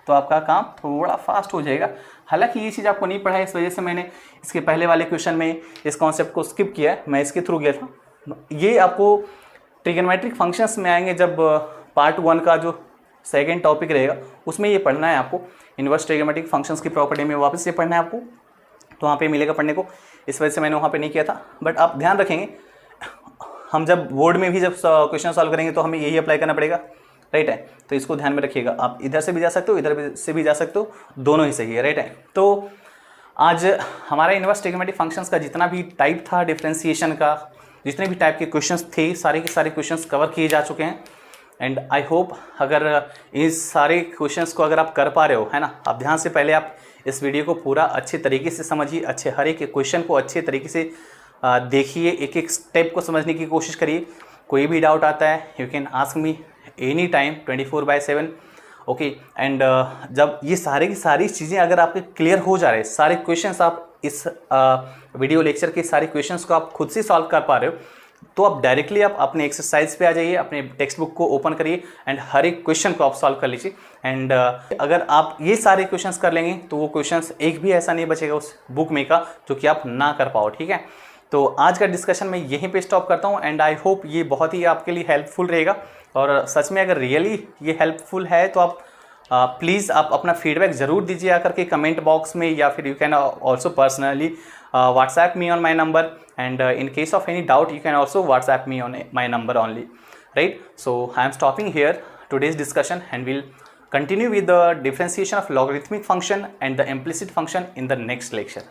A: तो आपका काम थोड़ा फास्ट हो जाएगा। हालांकि ये चीज़ आपको नहीं पढ़ा है, इस वजह से मैंने इसके पहले वाले क्वेश्चन में इस कॉन्सेप्ट को स्किप किया है, मैं इसके थ्रू गया था। ये आपको ट्रिग्नोमेट्रिक फंक्शंस में आएंगे, जब पार्ट 1 का जो सेकेंड टॉपिक रहेगा उसमें ये पढ़ना है आपको, इन्वर्स ट्रिग्नोमेट्रिक फंक्शंस की प्रॉपर्टी में वापस से पढ़ना है आपको, तो वहाँ पे मिलेगा पढ़ने को, इस वजह से मैंने वहाँ पे नहीं किया था। बट आप ध्यान रखेंगे, हम जब बोर्ड में भी जब क्वेश्चन सॉल्व करेंगे तो हमें यही अप्लाई करना पड़ेगा, राइट है। तो इसको ध्यान में रखिएगा, आप इधर से भी जा सकते हो, इधर से भी जा सकते हो, दोनों ही सही है, राइट है। तो आज हमारा इनवर्स ट्रिग्नोमेट्रिक फंक्शंस का जितना भी टाइप था डिफरेंशिएशन का, जितने भी टाइप के क्वेश्चंस थे, सारे के सारे क्वेश्चंस कवर किए जा चुके हैं। एंड आई होप अगर इस सारे क्वेश्चंस को अगर आप कर पा रहे हो, है ना, आप ध्यान से पहले आप इस वीडियो को पूरा अच्छे तरीके से समझिए, हर एक क्वेश्चन को अच्छे तरीके से देखिए, एक एक स्टेप को समझने की कोशिश करिए। कोई भी डाउट आता है you can ask me any time 24/7, okay. And जब ये सारी की सारी चीज़ें अगर आपके क्लियर हो जा रहे हैं, सारे क्वेश्चंस आप इस वीडियो लेक्चर के सारे क्वेश्चंस को आप खुद से सॉल्व कर पा रहे हो, तो आप डायरेक्टली आप अपने एक्सरसाइज पे आ जाइए, अपने टेक्स्ट बुक को ओपन करिए एंड हर एक क्वेश्चन को आप सॉल्व कर लीजिए। एंड अगर आप ये सारे क्वेश्चंस कर लेंगे तो वो क्वेश्चंस एक भी ऐसा नहीं बचेगा उस बुक में का जो कि आप ना कर पाओ, ठीक है। तो आज का डिस्कशन मैं यहीं पे स्टॉप करता हूँ एंड आई होप ये बहुत ही आपके लिए हेल्पफुल रहेगा। और सच में अगर रियली ये हेल्पफुल है तो आप प्लीज़ आप अपना फीडबैक ज़रूर दीजिए आकर के कमेंट बॉक्स में, या फिर you can also personally WhatsApp me on my number, and in case of any doubt you can also WhatsApp me on my number only, right? So I am stopping here today's discussion and we'll continue with the differentiation of logarithmic function and the implicit function in the next lecture.